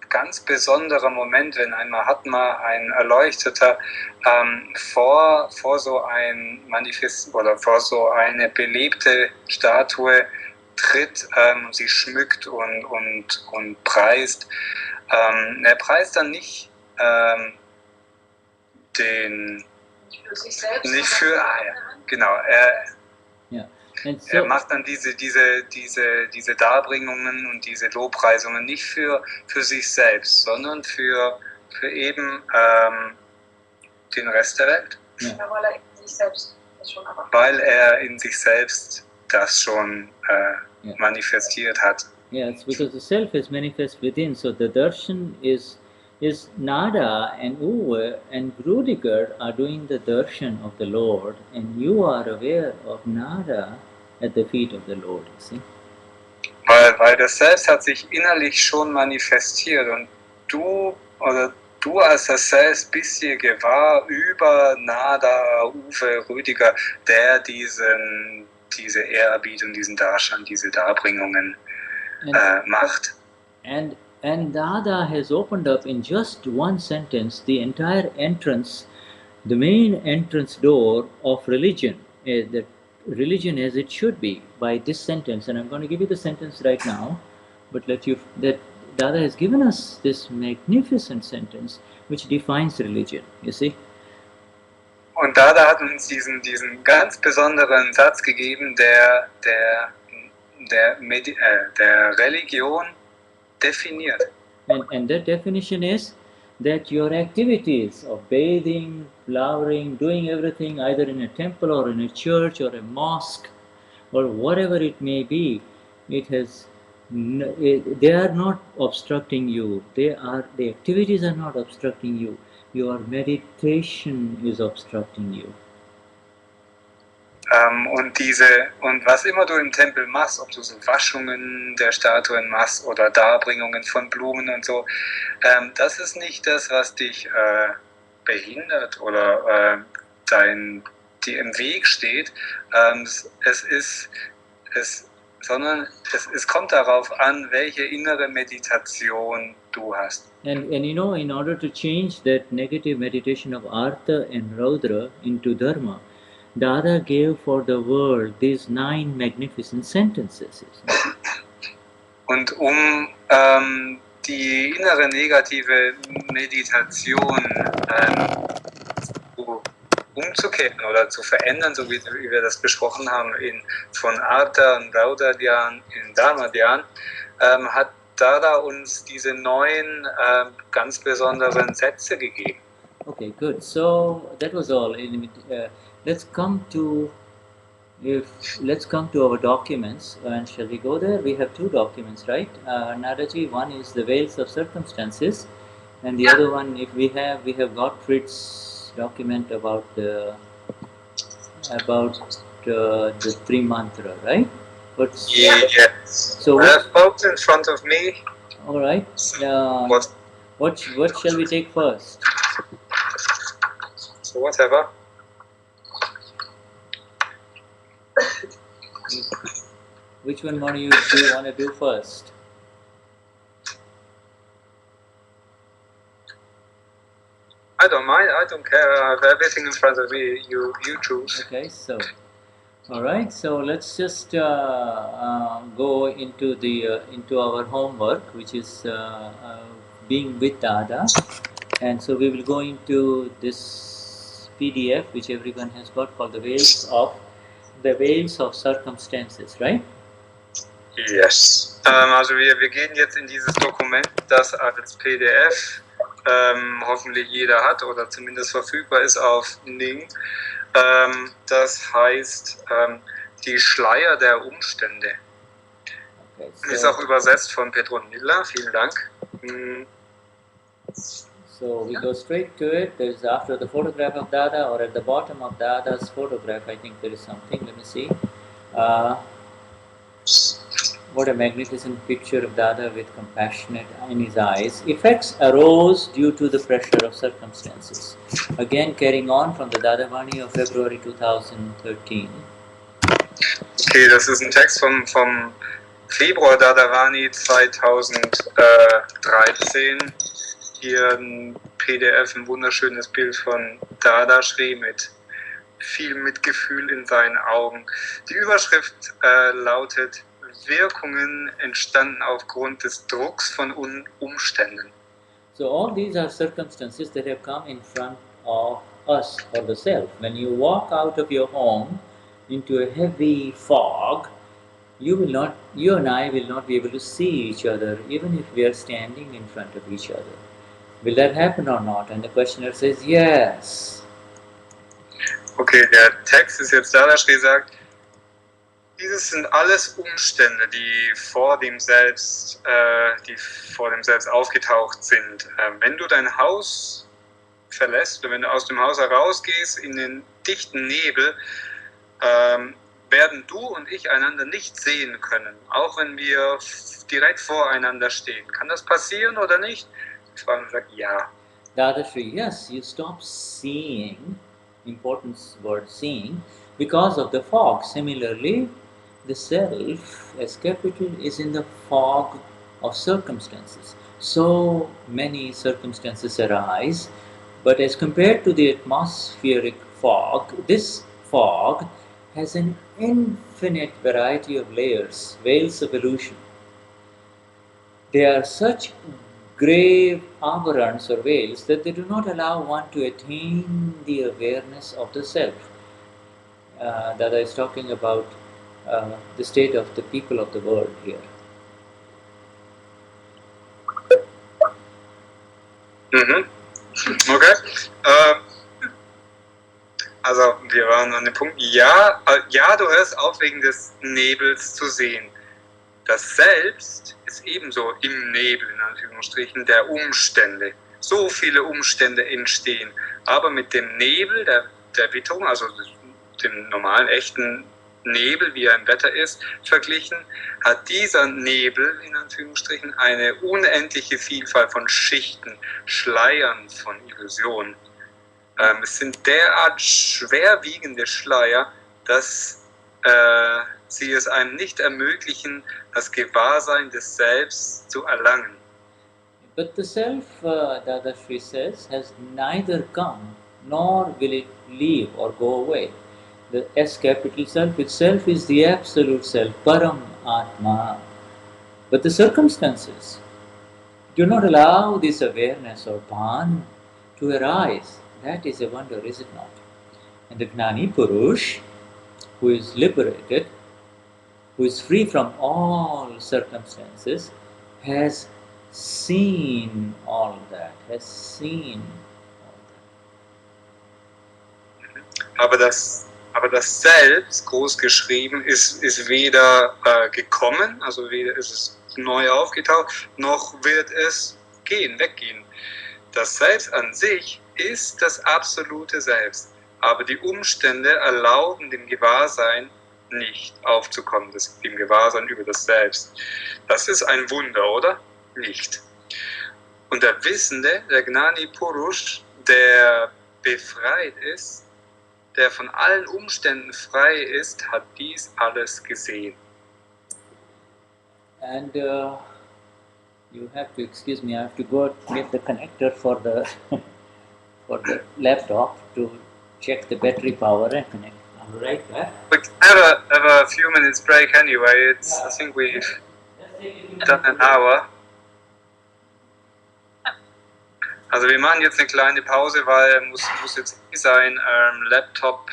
ganz besonderer Moment, wenn ein Mahatma, ein Erleuchteter, vor so ein Manifest oder vor so eine belebte Statue tritt, sie schmückt und preist. Er preist dann nicht nicht für, genau, er macht dann diese Darbringungen und diese Lobpreisungen nicht für sich selbst, sondern für eben den Rest der Welt. Ja. Weil er in sich selbst das schon erwartet. Weil er in sich selbst das schon manifestiert hat. Yes, because the self is manifest within. So the darshan is Nada and Uva and Rudiger are doing the darshan of the Lord, and you are aware of Nada at the feet of the Lord, you see. Weil das Selbst hat sich innerlich schon manifestiert und du als das Selbst bist dir gewahr über Nada, Uwe, Rüdiger, der diese Ehrerbietung, diesen Darshan, diese Darbringungen macht. And Dada has opened up in just one sentence the entire entrance, the main entrance door of religion, the religion as it should be, by this sentence. And I'm going to give you the sentence right now, but that Dada has given us this magnificent sentence which defines religion, you see. Und Dada hat uns diesen ganz besonderen Satz gegeben, der Religion definiert. And that definition is that your activities of bathing, flowering, doing everything either in a temple or in a church or a mosque or whatever it may be, they are not obstructing you. The activities are not obstructing you. Your meditation is obstructing you. Und was immer du im Tempel machst, ob du so Waschungen der Statuen machst oder Darbringungen von Blumen und so, das ist nicht das, was dich behindert oder dir im Weg steht. Sondern es kommt darauf an, welche innere Meditation du hast. And you know, in order to change that negative meditation of Artha and Raudra into Dharma, Dada gave for the world these 9 magnificent sentences. Und die innere negative Meditation umzukehren oder zu verändern, so wie wir das besprochen haben, von Artha und Raudra Dhyan in Dharma Dhyan, hat Dada uns diese 9 ganz besonderen Sätze gegeben. Okay, good. So that was all. Let's come to our documents, and shall we go there? We have 2 documents, right? Nadaji, one is the Veils of Circumstances, And the other one, if we have Gottfried's document about the 3 mantra, right? What's Yes. so? I have both in front of me. All right. What shall we take first? So whatever. Which one do you want to do first? I don't mind. I don't care. I have everything in front of me. You choose. Okay. So, all right. So let's just go into into our homework, which is being with Dada, and so we will go into this PDF, which everyone has got, called the Veils of Circumstances, right? Yes. Also wir gehen jetzt in dieses Dokument, das als PDF hoffentlich jeder hat oder zumindest verfügbar ist auf Ning. Das heißt die Schleier der Umstände. Okay, ist auch übersetzt von Petronilla. Vielen Dank. So we go straight to it. There's after the photograph of Dada, or at the bottom of Dada's photograph, I think there is something. Let me see. What a magnificent picture of Dada with compassionate in his eyes. Effects arose due to the pressure of circumstances. Again, carrying on from the Dadavani of February 2013. Okay, das ist ein Text vom Februar Dadavani 2013. Hier ein PDF, ein wunderschönes Bild von Dadashri mit viel Mitgefühl in seinen Augen. Die Überschrift lautet: Wirkungen entstanden aufgrund des Drucks von Umständen. So all these are circumstances that have come in front of us or the self. When you walk out of your home into a heavy fog, you and I will not be able to see each other, even if we are standing in front of each other. Will that happen or not? And the questioner says, yes. Okay, der Text ist jetzt Dadashri sagt, dieses sind alles Umstände, die vor dem Selbst aufgetaucht sind. Wenn du dein Haus verlässt, wenn du aus dem Haus herausgehst in den dichten Nebel, werden du und ich einander nicht sehen können, auch wenn wir direkt voreinander stehen. Kann das passieren oder nicht? Die Frau sagt ja. Dadashri, yes, you stop seeing, important word seeing, because of the fog. Similarly, the self, as capital, is in the fog of circumstances. So many circumstances arise, but as compared to the atmospheric fog, this fog has an infinite variety of layers, veils of illusion. They are such grave avarans or veils that they do not allow one to attain the awareness of the self. Dada is talking about the state of the people of the world here. Okay. Also wir waren an dem Punkt, ja, du hörst auf, wegen des Nebels zu sehen. Das Selbst ist ebenso im Nebel, in Anführungsstrichen, der Umstände. So viele Umstände entstehen. Aber mit dem Nebel der Witterung, also dem normalen, echten Nebel, wie er im Wetter ist, verglichen, hat dieser Nebel, in Anführungsstrichen, eine unendliche Vielfalt von Schichten, Schleiern von Illusionen. Es sind derart schwerwiegende Schleier, dass sie es einem nicht ermöglichen, das Gewahrsein des Selbst zu erlangen. But the self, Dadashri says, has neither come nor will it leave or go away. The S capital self itself is the absolute self, Param Atma. But the circumstances do not allow this awareness or Bhan to arise. That is a wonder, is it not? And the Gnani Purush, who is liberated, who is free from all circumstances, has seen all that, Aber das Selbst, groß geschrieben, ist weder gekommen, also weder ist es neu aufgetaucht, noch wird es weggehen. Das Selbst an sich ist das absolute Selbst, aber die Umstände erlauben dem Gewahrsein nicht aufzukommen, dem Gewahrsein über das Selbst. Das ist ein Wunder, oder? Nicht. Und der Wissende, der Gnani Purush, der befreit ist, der von allen Umständen frei ist, hat dies alles gesehen. And you have to excuse me. I have to go get the connector for the laptop to check the battery power and connect. All right, We can have a few minutes break anyway. I think we've done an hour. Also wir machen jetzt eine kleine Pause, weil muss jetzt sein Laptop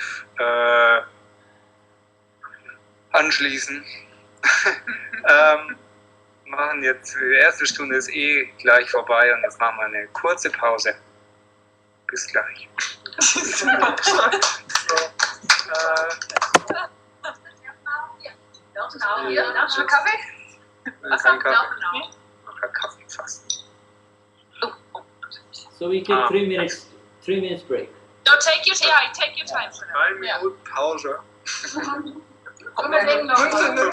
anschließen. Machen jetzt, die erste Stunde ist gleich vorbei und jetzt machen wir eine kurze Pause. Bis gleich. Kaffee? Kein Kaffee fast. So we take 3 minutes break. No, take your time. 3 Minuten Pause. Unbedingt noch mal.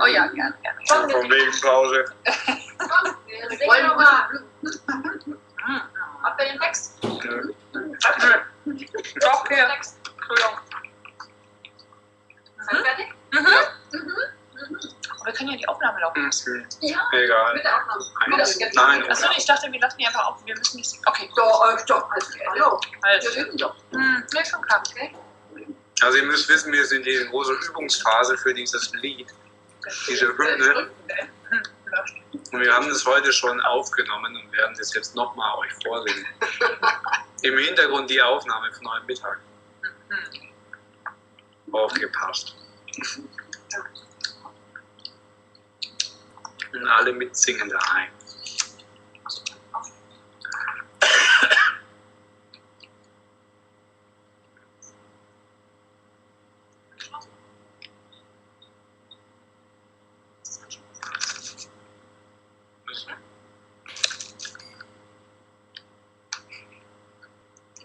Oh ja, gerne. Von wegen Pause. Wollen wir mal. Habt ihr den Text? Doch, hier. Text. Entschuldigung. Fertig? Wir können ja die Aufnahme laufen lassen. Ja. Egal. Mit der Aufnahme. Nein. Achso, ich dachte, wir lassen die einfach auf. Wir müssen nicht. Okay. Doch, hallo. Also, Wir üben doch. nee, schon klar. Okay. Also ihr müsst wissen, wir sind in großer Übungsphase für dieses Lied, diese Hymne. Und wir haben das heute schon aufgenommen und werden das jetzt nochmal euch vorsingen. Im Hintergrund die Aufnahme von heute Mittag. Aufgepasst. Und alle mitsingen daheim.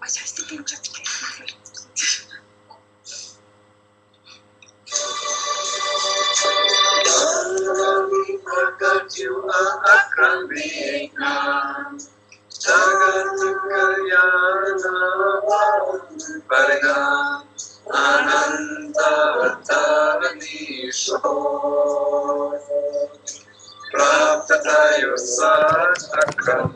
Was heißt die Botschaft? Akram Vignan, Jagat Kalyana Parinam, Ananta Dadavani February, Praptatayo Satsang.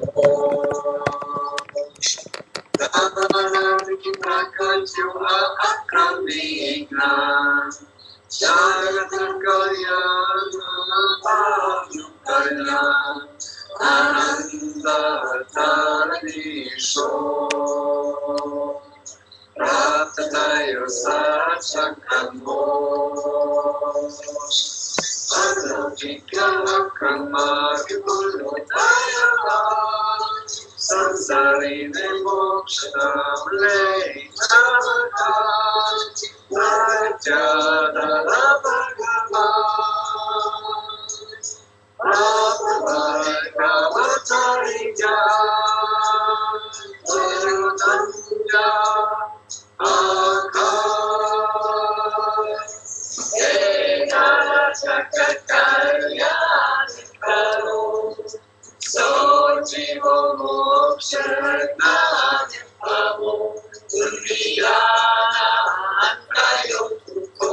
Akram Vignan, Jagat Kalyana Parinam, Ananta Dadavani February, Praptatayo Satsang. Sansarine moksham leitavat Rajadara Bhagavan Prabhavai Kavatarija Vajutanja Akar Ekara Chakakaryani Karo So Jivo Moksha Gnani Pavo Undiyana Antayo Tuko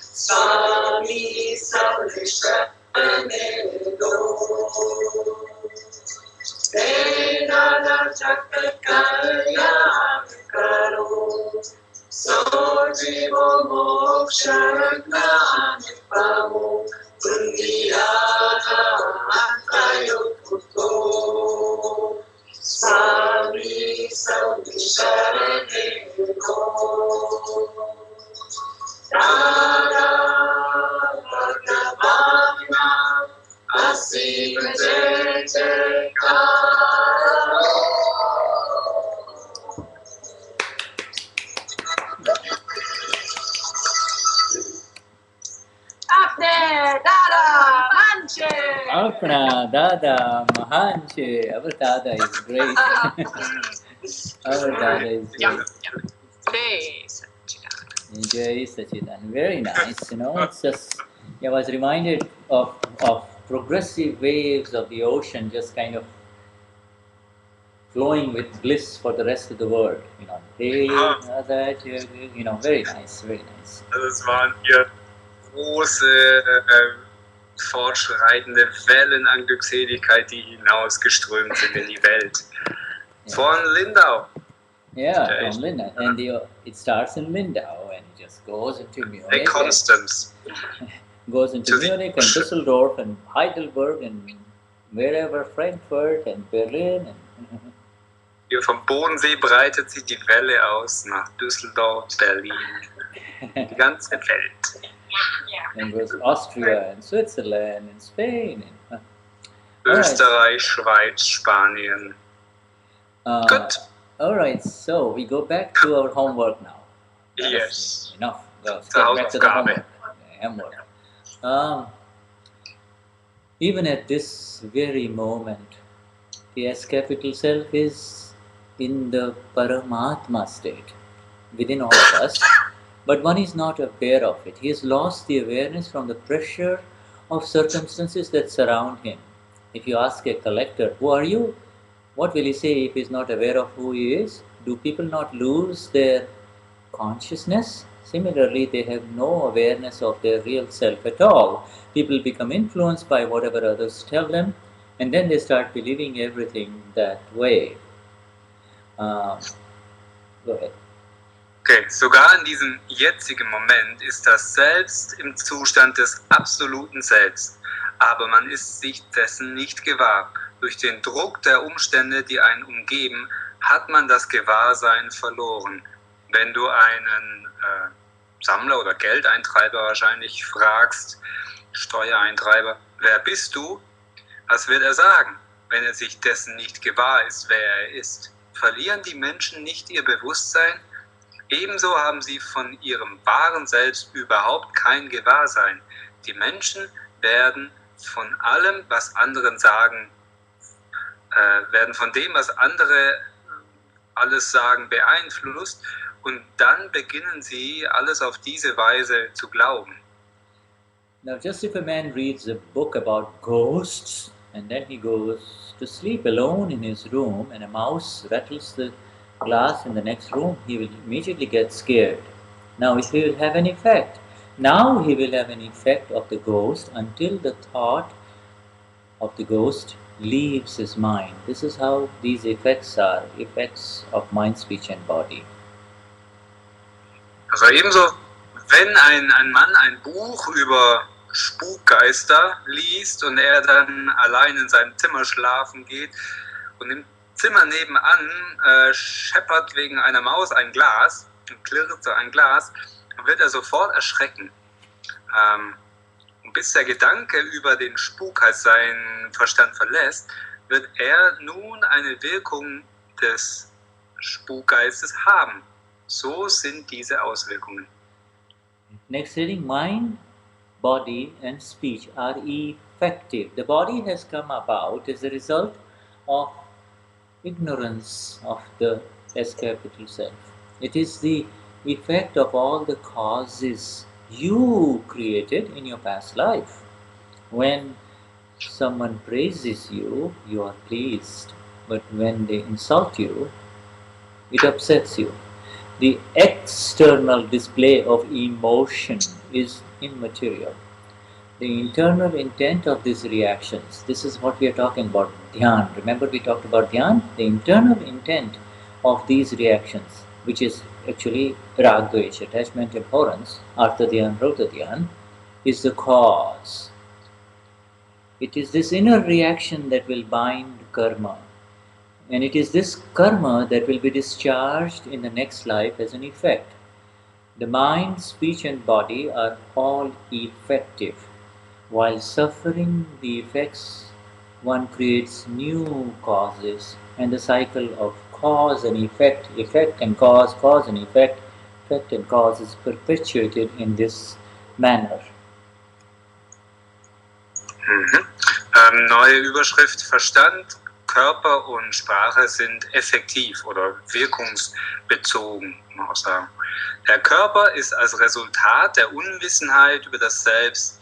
Sami Savrisha Anedo Enada Chakakaryani Karo So Jivo Moksha Gnani Pavo Undiyana Antayo Tuko Sami Savrisha Anedo Dada Bhagavana Asiva Jekara. Abne, Dada, Manch, Apna Dada Mahanche. Our Dada is great. Our Dada is great. Jai Sachidan. Very nice. It's just, I was reminded of progressive waves of the ocean just kind of flowing with bliss for the rest of the world. Hey, very nice, very nice. Also es waren hier große, fortschreitende Wellen an Glückseligkeit, die hinausgeströmt sind in die Welt. Yeah. Von Lindau. Yeah, Okay. from Lindau. And it starts in Lindau and it just goes into Munich. Hey, Constance. Goes into To the Munich and Düsseldorf and Heidelberg and wherever, Frankfurt and Berlin. Hier vom Bodensee breitet sich die Welle aus nach Düsseldorf, Berlin, die ganze Welt. And goes Austria and Switzerland and Spain. And, Österreich, Schweiz, Spanien. Good. All right, so we go back to our homework now. Yes. Enough. Let's The get back to the Hausaufgabe. homework. Even at this very moment, the S capital self is in the Paramatma state within all of us, but one is not aware of it. He has lost the awareness from the pressure of circumstances that surround him. If you ask a collector, who are you? What will he say if he is not aware of who he is? Do people not lose their consciousness? Similarly, they have no awareness of their real self at all. People become influenced by whatever others tell them, and then they start believing everything that way. Go ahead. Okay, sogar in diesem jetzigen Moment ist das Selbst im Zustand des absoluten Selbst, aber man ist sich dessen nicht gewahr. Durch den Druck der Umstände, die einen umgeben, hat man das Gewahrsein verloren. Wenn du einen Sammler oder Geldeintreiber wahrscheinlich fragst, Steuereintreiber, wer bist du? Was wird er sagen, wenn er sich dessen nicht gewahr ist, wer er ist? Verlieren die Menschen nicht ihr Bewusstsein? Ebenso haben sie von ihrem wahren Selbst überhaupt kein Gewahrsein. Die Menschen werden von allem, was anderen sagen, werden von dem, was andere alles sagen, beeinflusst und dann beginnen sie, alles auf diese Weise zu glauben. Now, just if a man reads a book about ghosts and then he goes to sleep alone in his room and a mouse rattles the glass in the next room, he will immediately get scared. Now, it will have an effect. Now he will have an effect of the ghost until the thought of the ghost leaves his mind. This is how these effects are, effects of mind, speech and body. Also ebenso, wenn ein Mann ein Buch über Spukgeister liest und er dann allein in seinem Zimmer schlafen geht und im Zimmer nebenan scheppert wegen einer Maus ein Glas, klirrt ein Glas, dann wird er sofort erschrecken. Und bis der Gedanke über den Spuk als seinen Verstand verlässt, wird er nun eine Wirkung des Spukgeistes haben. So sind diese Auswirkungen. Next reading, mind, body and speech are effective. The body has come about as a result of ignorance of the S capital self. It is the effect of all the causes you created in your past life. When someone praises you, you are pleased. But when they insult you, it upsets you. The external display of emotion is immaterial. The internal intent of these reactions, this is what we are talking about, dhyan. Remember we talked about dhyan? The internal intent of these reactions, which is actually rag-dvesh, attachment, abhorrence, artha dhyan, rauta dhyan, is the cause. It is this inner reaction that will bind karma. And it is this karma that will be discharged in the next life as an effect. The mind, speech and body are all effective. While suffering the effects, one creates new causes, and the cycle of cause and effect, effect and cause, cause and effect and cause is perpetuated in this manner. Neue Überschrift: Verstand, Körper und Sprache sind effektiv oder wirkungsbezogen, kann man auch sagen. Der Körper ist als Resultat der Unwissenheit über das Selbst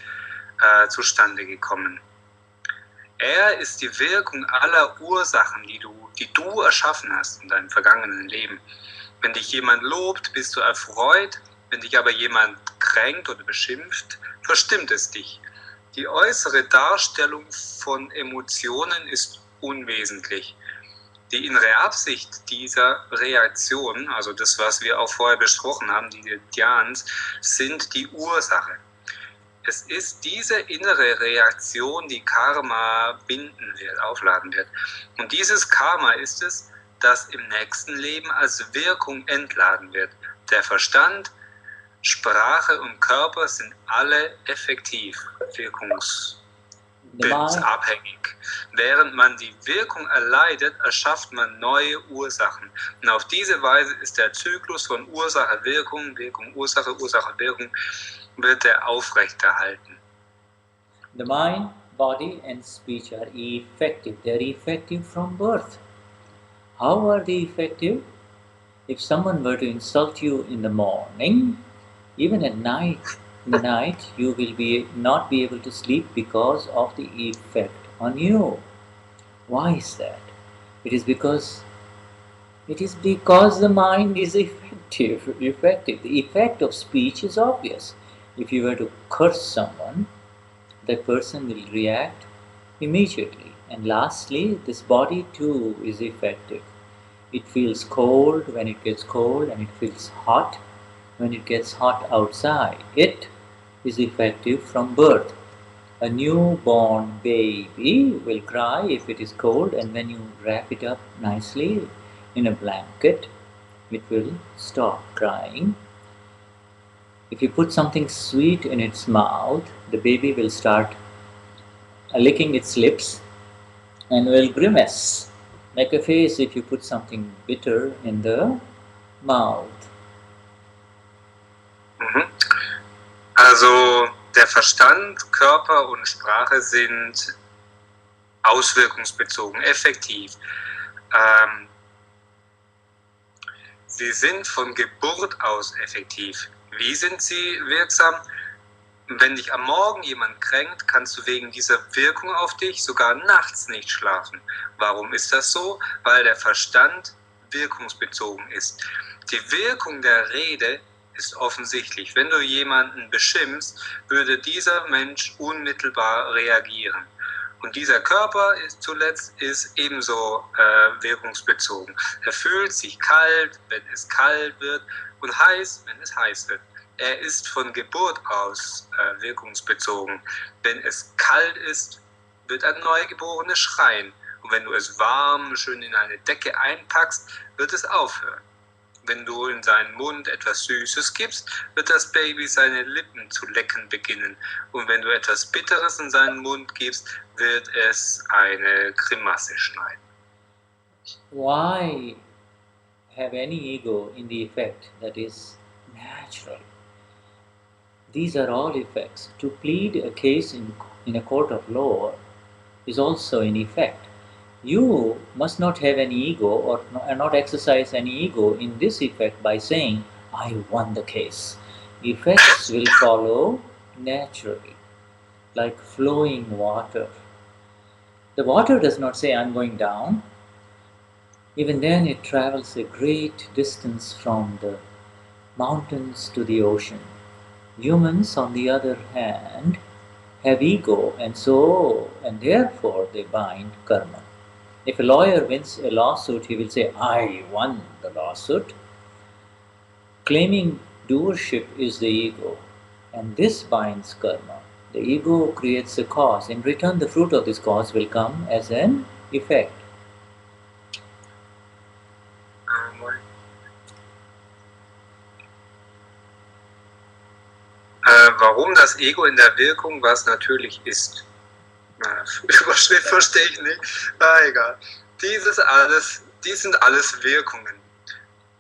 zustande gekommen. Er ist die Wirkung aller Ursachen, die du erschaffen hast in deinem vergangenen Leben. Wenn dich jemand lobt, bist du erfreut. Wenn dich aber jemand kränkt oder beschimpft, verstimmt es dich. Die äußere Darstellung von Emotionen ist unwesentlich. Die innere Absicht dieser Reaktion, also das, was wir auch vorher besprochen haben, die Dhyans, sind die Ursache. Es ist diese innere Reaktion, die Karma binden wird, aufladen wird. Und dieses Karma ist es, das im nächsten Leben als Wirkung entladen wird. Der Verstand, Sprache und Körper sind alle effektiv, wirkungsabhängig. Während man die Wirkung erleidet, erschafft man neue Ursachen. Und auf diese Weise ist der Zyklus von Ursache-Wirkung, Wirkung-Ursache, Ursache-Wirkung, wird er aufrechterhalten. The mind, body and speech are effective. They are effective from birth. How are they effective? If someone were to insult you in the morning, even at night, in the night, you will not be able to sleep because of the effect on you. Why is that? It is because the mind is effective. The effect of speech is obvious. If you were to curse someone, that person will react immediately. And lastly, this body too is effective. It feels cold when it gets cold, and it feels hot when it gets hot outside. It is effective from birth. A newborn baby will cry if it is cold, and when you wrap it up nicely in a blanket, it will stop crying. If you put something sweet in its mouth, the baby will start licking its lips and will grimace, make a face if you put something bitter in the mouth. Also der Verstand, Körper und Sprache sind auswirkungsbezogen, effektiv. Sie sind von Geburt aus effektiv. Wie sind sie wirksam? Wenn dich am Morgen jemand kränkt, kannst du wegen dieser Wirkung auf dich sogar nachts nicht schlafen. Warum ist das so? Weil der Verstand wirkungsbezogen ist. Die Wirkung der Rede ist offensichtlich. Wenn du jemanden beschimpfst, würde dieser Mensch unmittelbar reagieren. Und dieser Körper zuletzt ist ebenso wirkungsbezogen. Er fühlt sich kalt, wenn es kalt wird, und heiß, wenn es heiß wird. Er ist von Geburt aus wirkungsbezogen. Wenn es kalt ist, wird ein Neugeborenes schreien. Und wenn du es warm, schön in eine Decke einpackst, wird es aufhören. Wenn du in seinen Mund etwas Süßes gibst, wird das Baby seine Lippen zu lecken beginnen. Und wenn du etwas Bitteres in seinen Mund gibst, wird es eine Grimasse schneiden. Why have any ego in the effect that is natural? These are all effects. To plead a case in a court of law is also an effect. You must not have any ego or not exercise any ego in this effect by saying, I won the case. Effects will follow naturally, like flowing water. The water does not say, I'm going down. Even then, it travels a great distance from the mountains to the ocean. Humans, on the other hand, have ego, and therefore they bind karma. If a lawyer wins a lawsuit, he will say, I won the lawsuit. Claiming doership is the ego, and this binds karma. The ego creates a cause. In return, the fruit of this cause will come as an effect. Warum das Ego in der Wirkung was natürlich ist? Überschrift verstehe ich nicht. Egal. Dies sind alles Wirkungen.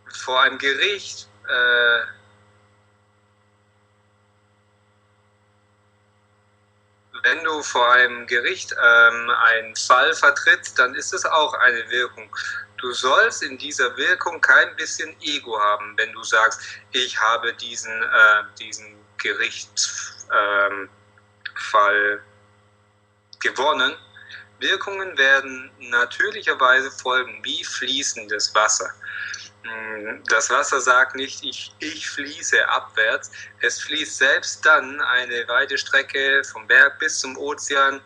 Vor einem Gericht wenn du du vor einem Gericht einen Fall vertrittst, dann ist es auch eine Wirkung. Du sollst in dieser Wirkung kein bisschen Ego haben, wenn du sagst, ich habe diesen Gerichtsfall gewonnen. Wirkungen werden natürlicherweise folgen wie fließendes Wasser. Das Wasser sagt nicht, ich fließe abwärts. Es fließt selbst dann eine weite Strecke vom Berg bis zum Ozean.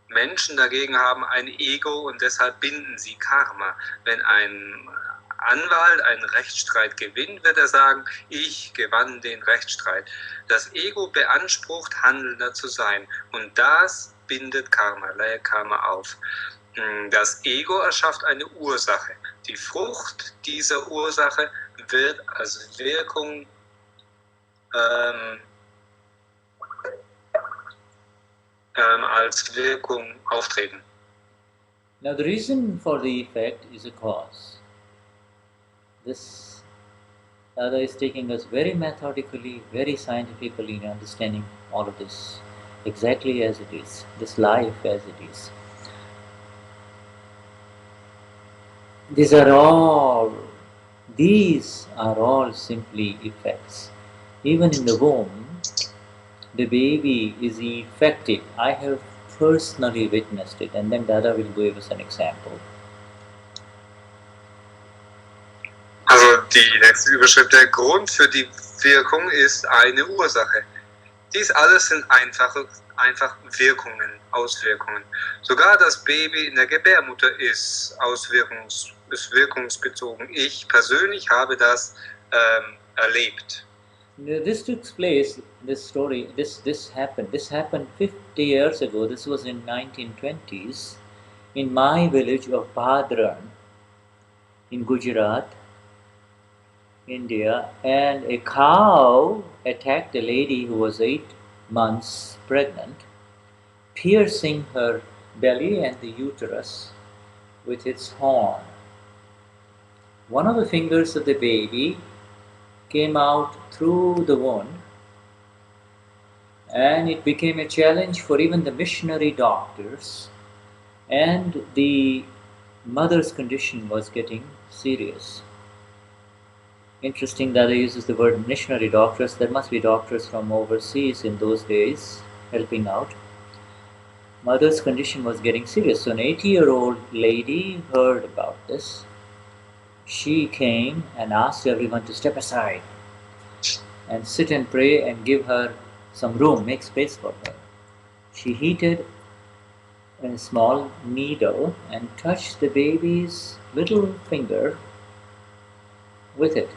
Menschen dagegen haben ein Ego und deshalb binden sie Karma. Wenn ein Anwalt einen Rechtsstreit gewinnt, wird er sagen, ich gewann den Rechtsstreit. Das Ego beansprucht, Handelnder zu sein und das bindet Karma, lädt Karma auf. Das Ego erschafft eine Ursache. Die Frucht dieser Ursache wird als Wirkung auftreten. Now the reason for the effect is a cause. This Dada is taking us very methodically, very scientifically in understanding all of this exactly as it is, this life as it is. These are all simply effects. Even in the womb, the baby is affected. I have personally witnessed it, and then Dada will give us an example. Also die nächste Überschrift, der Grund für die Wirkung ist eine Ursache. Dies alles sind einfach Wirkungen, Auswirkungen. Sogar das Baby in der Gebärmutter ist wirkungsbezogen. Ich persönlich habe das erlebt. This took place, this story, this happened 50 years ago. This was in 1920s in my village of Bhadran in Gujarat, India, and a cow attacked a lady who was 8 months pregnant, piercing her belly and the uterus with its horn. One of the fingers of the baby came out through the wound, and it became a challenge for even the missionary doctors, and the mother's condition was getting serious. Interesting that he uses the word missionary doctors. There must be doctors from overseas in those days helping out. Mother's condition was getting serious. So an 80-year-old lady heard about this. She came and asked everyone to step aside and sit and pray and give her some room, make space for her. She heated a small needle and touched the baby's little finger with it.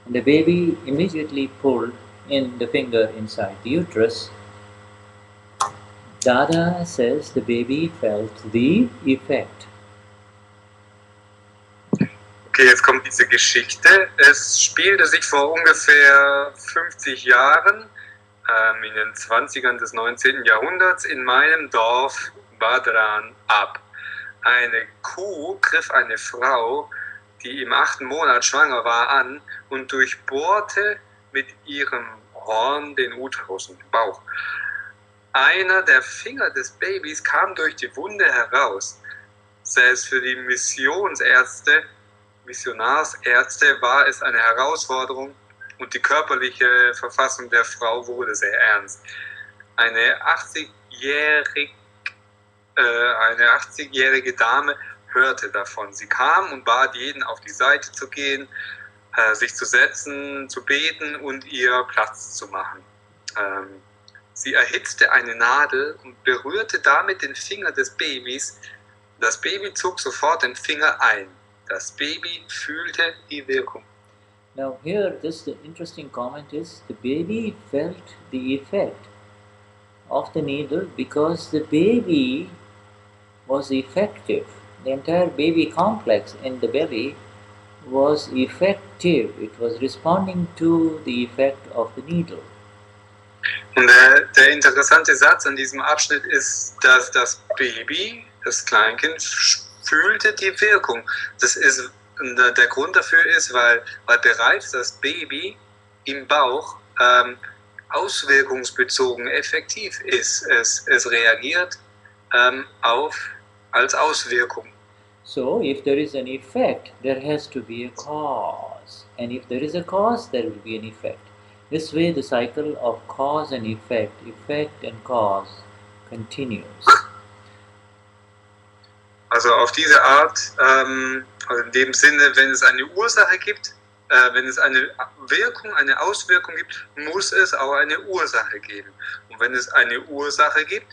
And the baby immediately pulled in the finger inside the uterus. Dada says the baby felt the effect. Okay, jetzt kommt diese Geschichte. Es spielte sich vor ungefähr 50 Jahren, in den 20ern des 19. Jahrhunderts, in meinem Dorf Badran ab. Eine Kuh griff eine Frau, die im 8. Monat schwanger war, an und durchbohrte mit ihrem Horn den Uterus und den Bauch. Einer der Finger des Babys kam durch die Wunde heraus. Selbst für die Missionarsärzte war es eine Herausforderung und die körperliche Verfassung der Frau wurde sehr ernst. Eine 80-jährige Dame hörte davon. Sie kam und bat jeden, auf die Seite zu gehen, sich zu setzen, zu beten und ihr Platz zu machen. Sie erhitzte eine Nadel und berührte damit den Finger des Babys. Das Baby zog sofort den Finger ein. Das Baby fühlte die Wirkung. Now here, this the interesting comment is, the baby felt the effect of the needle because the baby was effective. The entire baby complex in the belly was effective. It was responding to the effect of the needle. Und der interessante Satz an diesem Abschnitt ist, dass das Baby, das Kleinkind, fühlte die Wirkung. Das ist, der Grund dafür ist, weil bereits das Baby im Bauch auswirkungsbezogen effektiv ist. Es reagiert als Auswirkung. So, if there is an effect, there has to be a cause. And if there is a cause, there will be an effect. This way, the cycle of cause and effect and cause continues. Also auf diese Art, also in dem Sinne, wenn es eine Ursache gibt, wenn es eine Wirkung, eine Auswirkung gibt, muss es auch eine Ursache geben. Und wenn es eine Ursache gibt,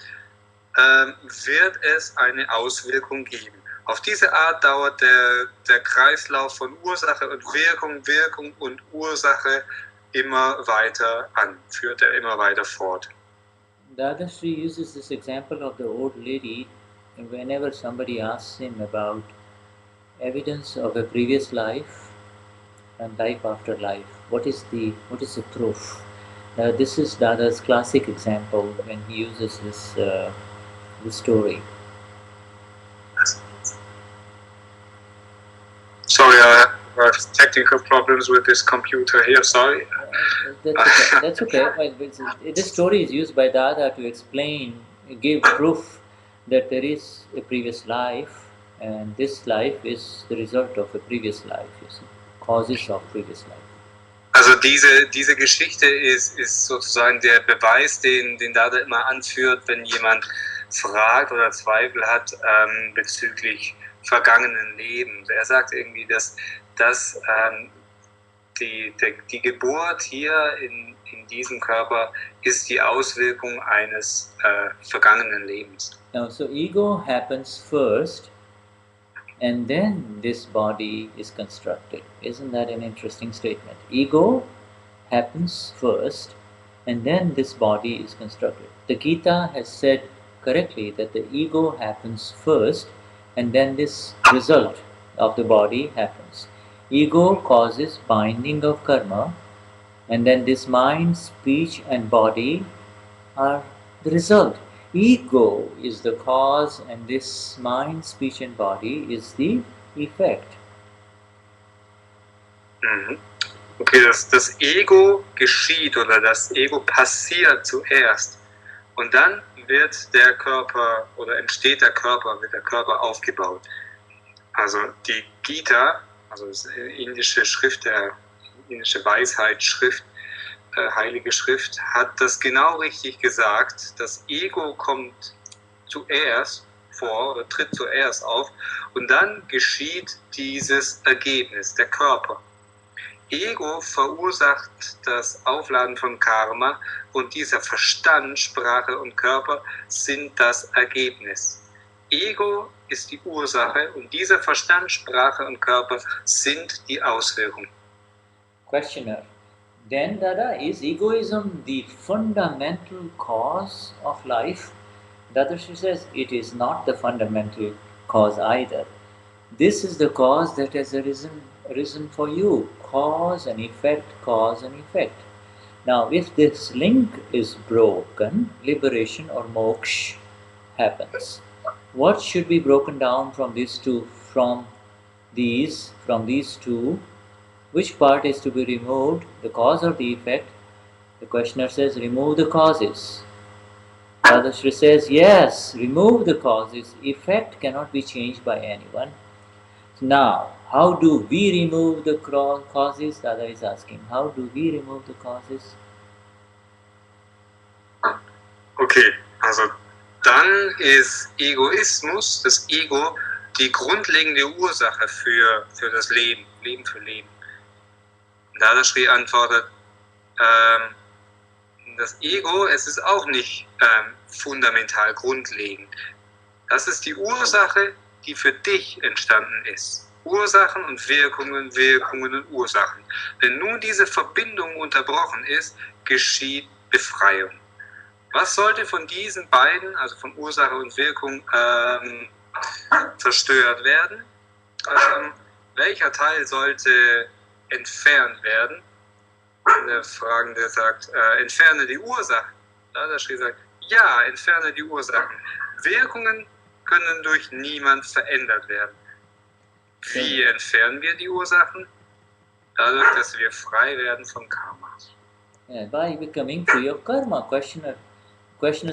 wird es eine Auswirkung geben. Auf diese Art dauert der Kreislauf von Ursache und Wirkung, Wirkung und Ursache immer weiter an, führt er immer weiter fort. Dadashri uses this example of the old lady whenever somebody asks him about evidence of a previous life and life after life. What is the proof? This is Dada's classic example when he uses this story. Sorry, I have technical problems with this computer here, sorry. That's okay. Well, this story is used by Dada to explain, give proof that there is a previous life, and this life is the result of a previous life, you see, causes of previous life. Also diese Geschichte ist sozusagen der Beweis, den Dada immer anführt, wenn jemand fragt oder Zweifel hat bezüglich vergangenen Lebens. Er sagt irgendwie, dass die Geburt hier in diesem Körper ist die Auswirkung eines vergangenen Lebens. Now, so ego happens first, and then this body is constructed. Isn't that an interesting statement? Ego happens first, and then this body is constructed. The Gita has said correctly that the ego happens first, and then this result of the body happens. Ego causes binding of karma, and then this mind, speech and body are the result. Ego is the cause, and this mind, speech and body is the effect. Okay, das Ego geschieht oder das Ego passiert zuerst und dann wird der Körper oder entsteht der Körper, wird der Körper aufgebaut. Also die Gita, also das indische Schrift, der indische Weisheitsschrift, Heilige Schrift, hat das genau richtig gesagt. Das Ego kommt zuerst vor oder tritt zuerst auf und dann geschieht dieses Ergebnis, der Körper. Ego verursacht das Aufladen von Karma und dieser Verstand, Sprache und Körper sind das Ergebnis. Ego ist die Ursache und dieser Verstand, Sprache und Körper sind die Auswirkung. Questioner. Then, Dada, is egoism the fundamental cause of life? Dadashri says it is not the fundamental cause either. This is the cause that has arisen for you. Cause and effect, cause and effect. Now, if this link is broken, liberation or moksha happens. What should be broken down from these two? From these two? Which part is to be removed, the cause or the effect? The questioner says, remove the causes. Dadashri says, yes, remove the causes. Effect cannot be changed by anyone. Now, how do we remove the causes? Dada is asking, how do we remove the causes? Okay, also dann ist Egoismus, das Ego, die grundlegende Ursache für das Leben, Leben für Leben. Dadashri antwortet, das Ego, es ist auch nicht fundamental grundlegend. Das ist die Ursache, die für dich entstanden ist. Ursachen und Wirkungen, Wirkungen und Ursachen. Wenn nun diese Verbindung unterbrochen ist, geschieht Befreiung. Was sollte von diesen beiden, also von Ursache und Wirkung, zerstört werden? Welcher Teil sollte entfernt werden? Der Fragende sagt, entferne die Ursachen. Dadashri sagt, ja, entferne die Ursachen. Wirkungen können durch niemand verändert werden. Wie entfernen wir die Ursachen? Dadurch, dass wir frei werden von Karma. By becoming free of karma. Questioner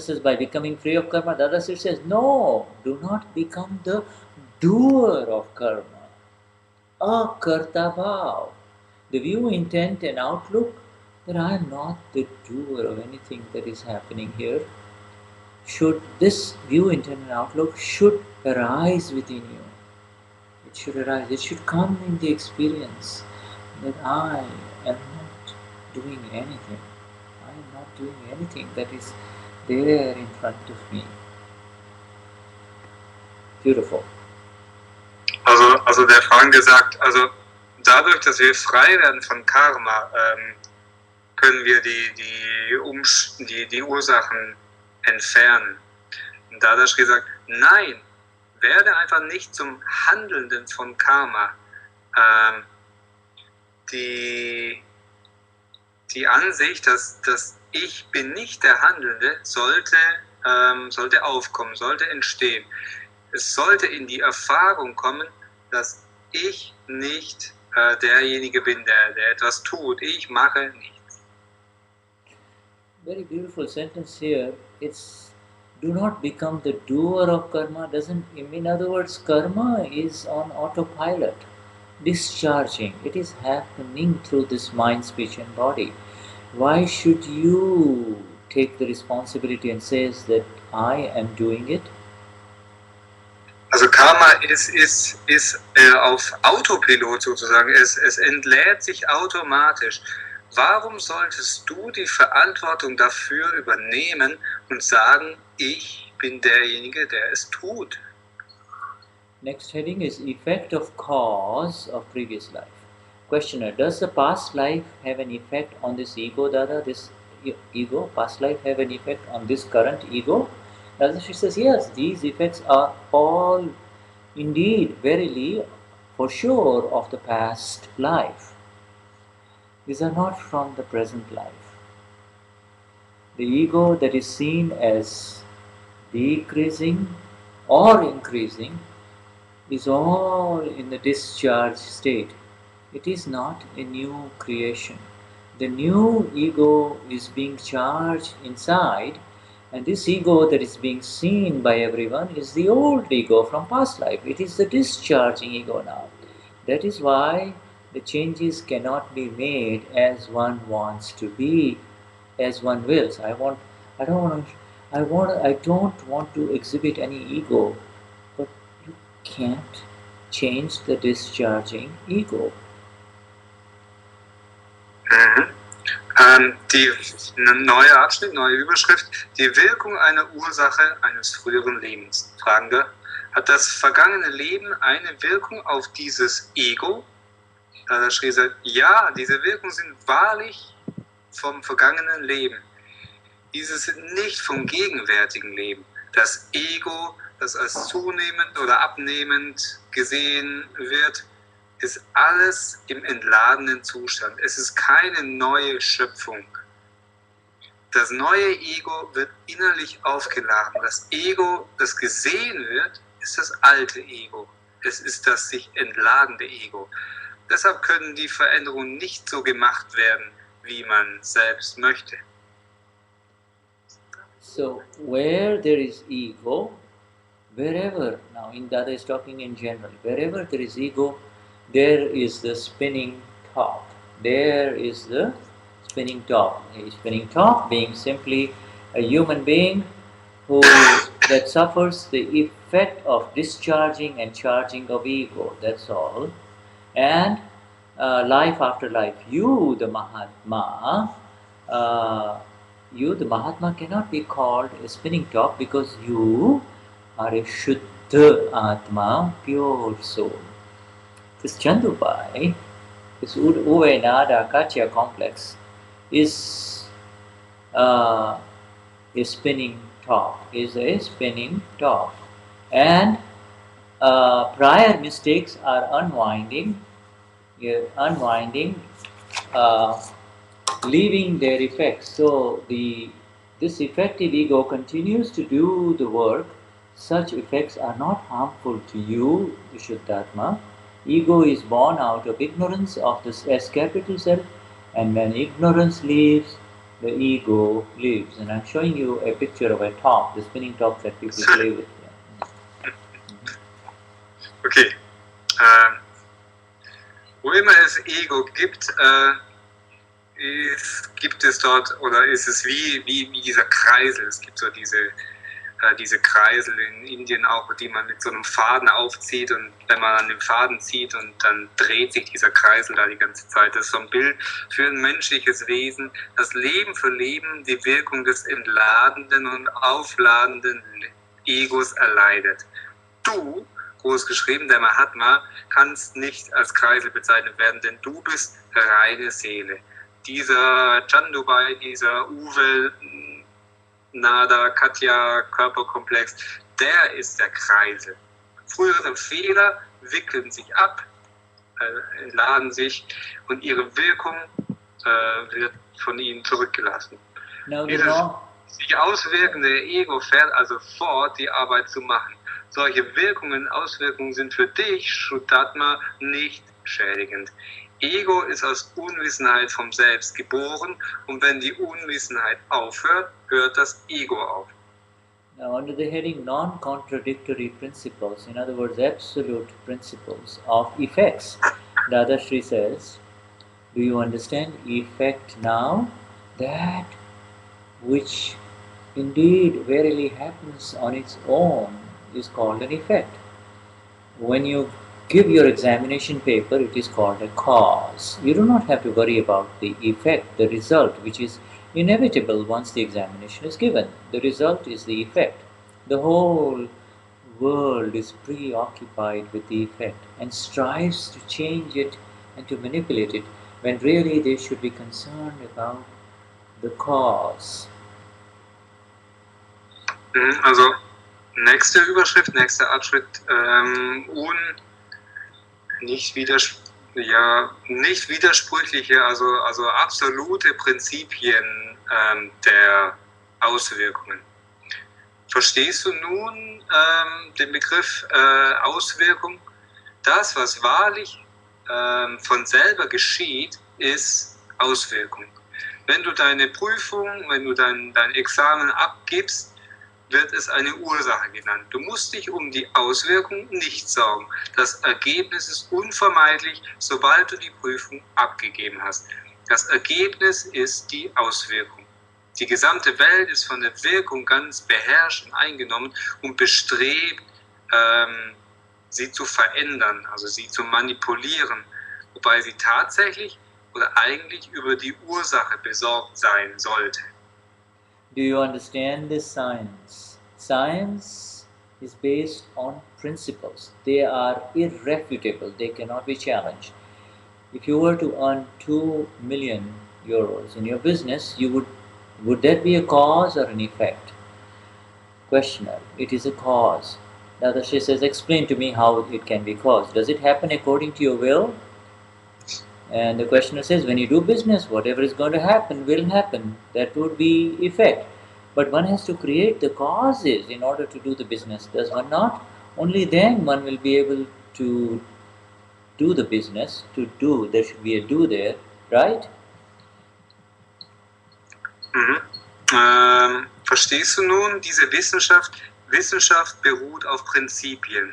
says, by becoming free of karma. Dadashri says, no, do not become the doer of karma. Akarta bhav. The view, intent, and outlook that I am not the doer of anything that is happening here. Should this view, intent, and outlook should arise within you. It should arise. It should come in the experience that I am not doing anything. I am not doing anything that is there in front of me. Beautiful. Also der Fragende sagt, also dadurch, dass wir frei werden von Karma, können wir die Ursachen entfernen. Und Dadashri sagt, nein, werde einfach nicht zum Handelnden von Karma. Die Ansicht, dass ich bin nicht der Handelnde, sollte aufkommen, sollte entstehen. Es sollte in die Erfahrung kommen, dass ich nicht derjenige bin, der etwas tut. Ich mache nichts. Very beautiful sentence here. It's do not become the doer of karma. Doesn't, in other words, karma is on autopilot, discharging. It is happening through this mind, speech, and body. Why should you take the responsibility and says that I am doing it? Also Karma ist auf Autopilot sozusagen, es entlädt sich automatisch. Warum solltest du die Verantwortung dafür übernehmen und sagen, ich bin derjenige, der es tut? Next heading is Effect of Cause of Previous Life. Questioner, does the past life have an effect on this ego, Dada? This ego, past life have an effect on this current ego? She says, yes, these effects are all indeed, verily, for sure, of the past life. These are not from the present life. The ego that is seen as decreasing or increasing is all in the discharge state. It is not a new creation. The new ego is being charged inside, and this ego that is being seen by everyone is the old ego from past life. It is the discharging ego now. That is why the changes cannot be made as one wants to be, as one wills. I don't want to exhibit any ego, but you can't change the discharging ego. Die neue Abschnitt, neue Überschrift, die Wirkung einer Ursache eines früheren Lebens. Fragender, hat das vergangene Leben eine Wirkung auf dieses Ego? Dadashri sagt, ja, diese Wirkungen sind wahrlich vom vergangenen Leben. Diese sind nicht vom gegenwärtigen Leben. Das Ego, das als zunehmend oder abnehmend gesehen wird, ist alles im entladenen Zustand. Es ist keine neue Schöpfung. Das neue Ego wird innerlich aufgeladen. Das Ego, das gesehen wird, ist das alte Ego. Es ist das sich entladende Ego. Deshalb können die Veränderungen nicht so gemacht werden, wie man selbst möchte. So, where there is ego, wherever, now in Dada is talking in general, wherever there is ego, there is the spinning top. There is the spinning top. A spinning top being simply a human being that suffers the effect of discharging and charging of ego. That's all. And life after life, you the Mahatma, cannot be called a spinning top because you are a Shuddha Atma, pure soul. This Chandubai, this Uvenada Katya complex is a spinning top, and prior mistakes are unwinding, leaving their effects. So this effective ego continues to do the work. Such effects are not harmful to you, Vishuddhatma. Ego is born out of ignorance of this S capital self, and when ignorance leaves, the ego lives. And I'm showing you a picture of a top, the spinning top that people play with. Okay. Wo immer es Ego gibt, gibt es dort, oder ist es wie dieser Kreisel. Es gibt so diese Kreisel in Indien auch, die man mit so einem Faden aufzieht, und wenn man an dem Faden zieht und dann dreht sich dieser Kreisel da die ganze Zeit. Das ist so ein Bild für ein menschliches Wesen, das Leben für Leben die Wirkung des entladenden und aufladenden Egos erleidet. Du, groß geschrieben, der Mahatma, kannst nicht als Kreisel bezeichnet werden, denn du bist reine Seele. Dieser Chandubai, dieser Uwe, Nada, Katja, Körperkomplex, der ist der Kreisel. Frühere Fehler wickeln sich ab, entladen sich, und ihre Wirkung wird von ihnen zurückgelassen. Dieses sich auswirkende Ego fährt also fort, die Arbeit zu machen. Solche Auswirkungen sind für dich, Vishuddhatma, nicht schädigend. Ego ist aus Unwissenheit vom Selbst geboren, und wenn die Unwissenheit aufhört, hört das Ego auf. Now, under the heading non-contradictory principles, in other words, absolute principles of effects, Dadashri says, do you understand effect now? That which indeed verily happens on its own is called an effect. When you give your examination paper, it is called a cause. You do not have to worry about the effect, the result, which is inevitable once the examination is given. The result is the effect. The whole world is preoccupied with the effect and strives to change it and to manipulate it, when really they should be concerned about the cause. Also, nächste Überschrift, nächster Abschnitt, nicht widersprüchliche, also absolute Prinzipien der Auswirkungen. Verstehst du nun den Begriff Auswirkung? Das, was wahrlich von selber geschieht, ist Auswirkung. Wenn du deine Prüfung, wenn du dein Examen abgibst, wird es eine Ursache genannt. Du musst dich um die Auswirkung nicht sorgen. Das Ergebnis ist unvermeidlich, sobald du die Prüfung abgegeben hast. Das Ergebnis ist die Auswirkung. Die gesamte Welt ist von der Wirkung ganz beherrscht und eingenommen und bestrebt, sie zu verändern, also sie zu manipulieren, wobei sie tatsächlich oder eigentlich über die Ursache besorgt sein sollte. Do you understand this science? Science is based on principles. They are irrefutable. They cannot be challenged. If you were to earn 2 million euros in your business, would that be a cause or an effect? Questioner, it is a cause. Dadashri says, explain to me how it can be caused. Does it happen according to your will? And the questioner says, when you do business, whatever is going to happen will happen. That would be effect. But one has to create the causes in order to do the business, does one not? Only then one will be able to do the business, there should be a do there, right? Verstehst du nun, diese Wissenschaft beruht auf Prinzipien.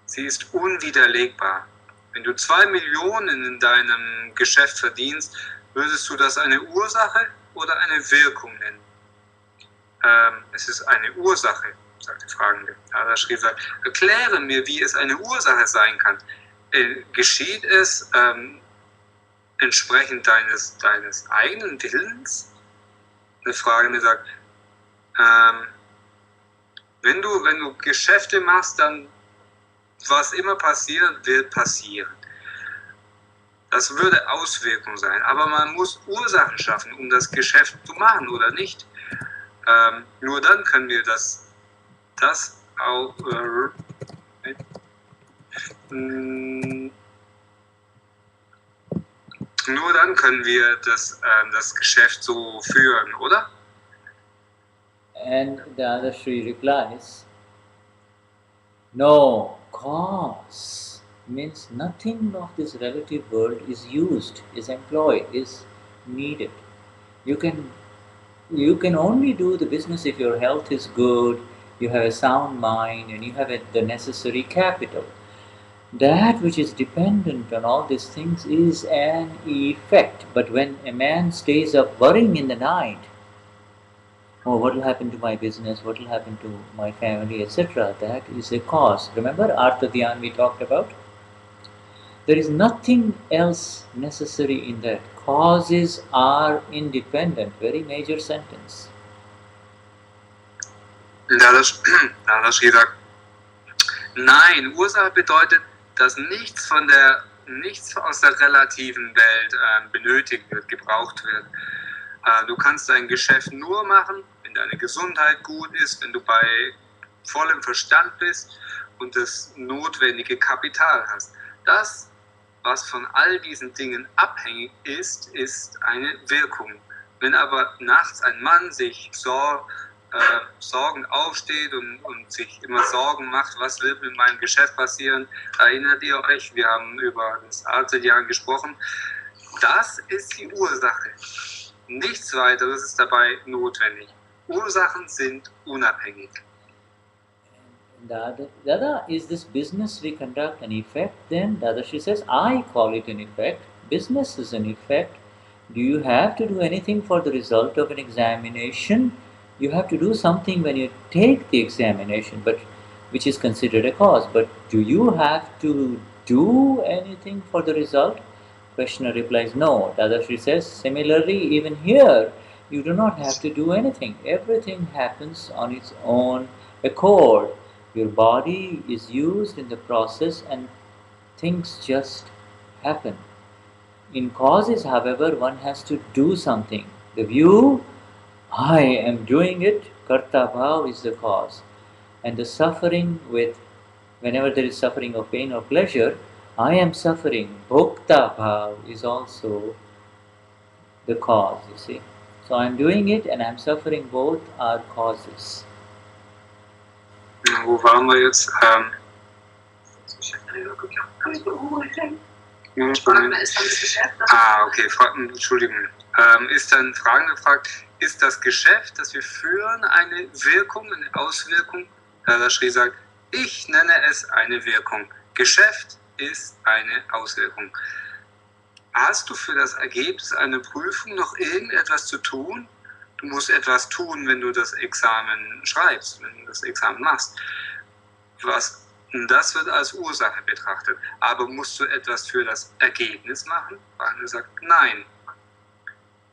Sie ist unwiderlegbar. Wenn du 2 Millionen in deinem Geschäft verdienst, würdest du das eine Ursache oder eine Wirkung nennen? Es ist eine Ursache, sagt der Fragende. Dadashri sagt, erkläre mir, wie es eine Ursache sein kann. Geschieht es entsprechend deines eigenen Willens? Der Fragende sagt, wenn du Geschäfte machst, dann was immer passiert, wird passieren. Das würde Auswirkung sein, aber man muss Ursachen schaffen, um das Geschäft zu machen, oder nicht? Nur dann können wir das auch nur dann können wir das Geschäft so führen, oder? And Dadashri replies, no, cause means nothing of this relative world is used, is employed, is needed. You can you can only do the business if your health is good, you have a sound mind, and you have the necessary capital. That which is dependent on all these things is an effect. But when a man stays up worrying in the night, oh, what will happen to my business, what will happen to my family, etc., that is a cause. Remember Artha Dhyan we talked about? There is nothing else necessary in that. Causes are independent. Very major sentence. Dadashri sagt, nein, Ursache bedeutet, dass nichts aus der relativen Welt benötigt wird, gebraucht wird. Du kannst dein Geschäft nur machen, wenn deine Gesundheit gut ist, wenn du bei vollem Verstand bist und das notwendige Kapital hast. Das, was von all diesen Dingen abhängig ist, ist eine Wirkung. Wenn aber nachts ein Mann sich Sorgen aufsteht und sich immer Sorgen macht, was wird mit meinem Geschäft passieren, erinnert ihr euch, wir haben über das Artha-Dhyan gesprochen, das ist die Ursache. Nichts weiteres ist dabei notwendig. Ursachen sind unabhängig. Dada, is this business we conduct an effect? Then Dadashri says, I call it an effect. Business is an effect. Do you have to do anything for the result of an examination? You have to do something when you take the examination, but which is considered a cause. But do you have to do anything for the result? Questioner replies, no. Dadashri says, similarly, even here, you do not have to do anything. Everything happens on its own accord. Your body is used in the process and things just happen. In causes, however, one has to do something. The view, I am doing it, karta bhav is the cause. And the suffering whenever there is suffering of pain or pleasure, I am suffering, bhokta bhav is also the cause, you see. So I am doing it and I am suffering, both are causes. Wo waren wir jetzt? Okay, Entschuldigung. Ist dann Fragen gefragt, ist das Geschäft, das wir führen, eine Wirkung, eine Auswirkung? Dadashri sagt, ich nenne es eine Wirkung. Geschäft ist eine Auswirkung. Hast du für das Ergebnis einer Prüfung noch irgendetwas zu tun? Du musst etwas tun, wenn du das Examen schreibst, wenn du das Examen machst. Das wird als Ursache betrachtet. Aber musst du etwas für das Ergebnis machen? Bhaav sagt, nein.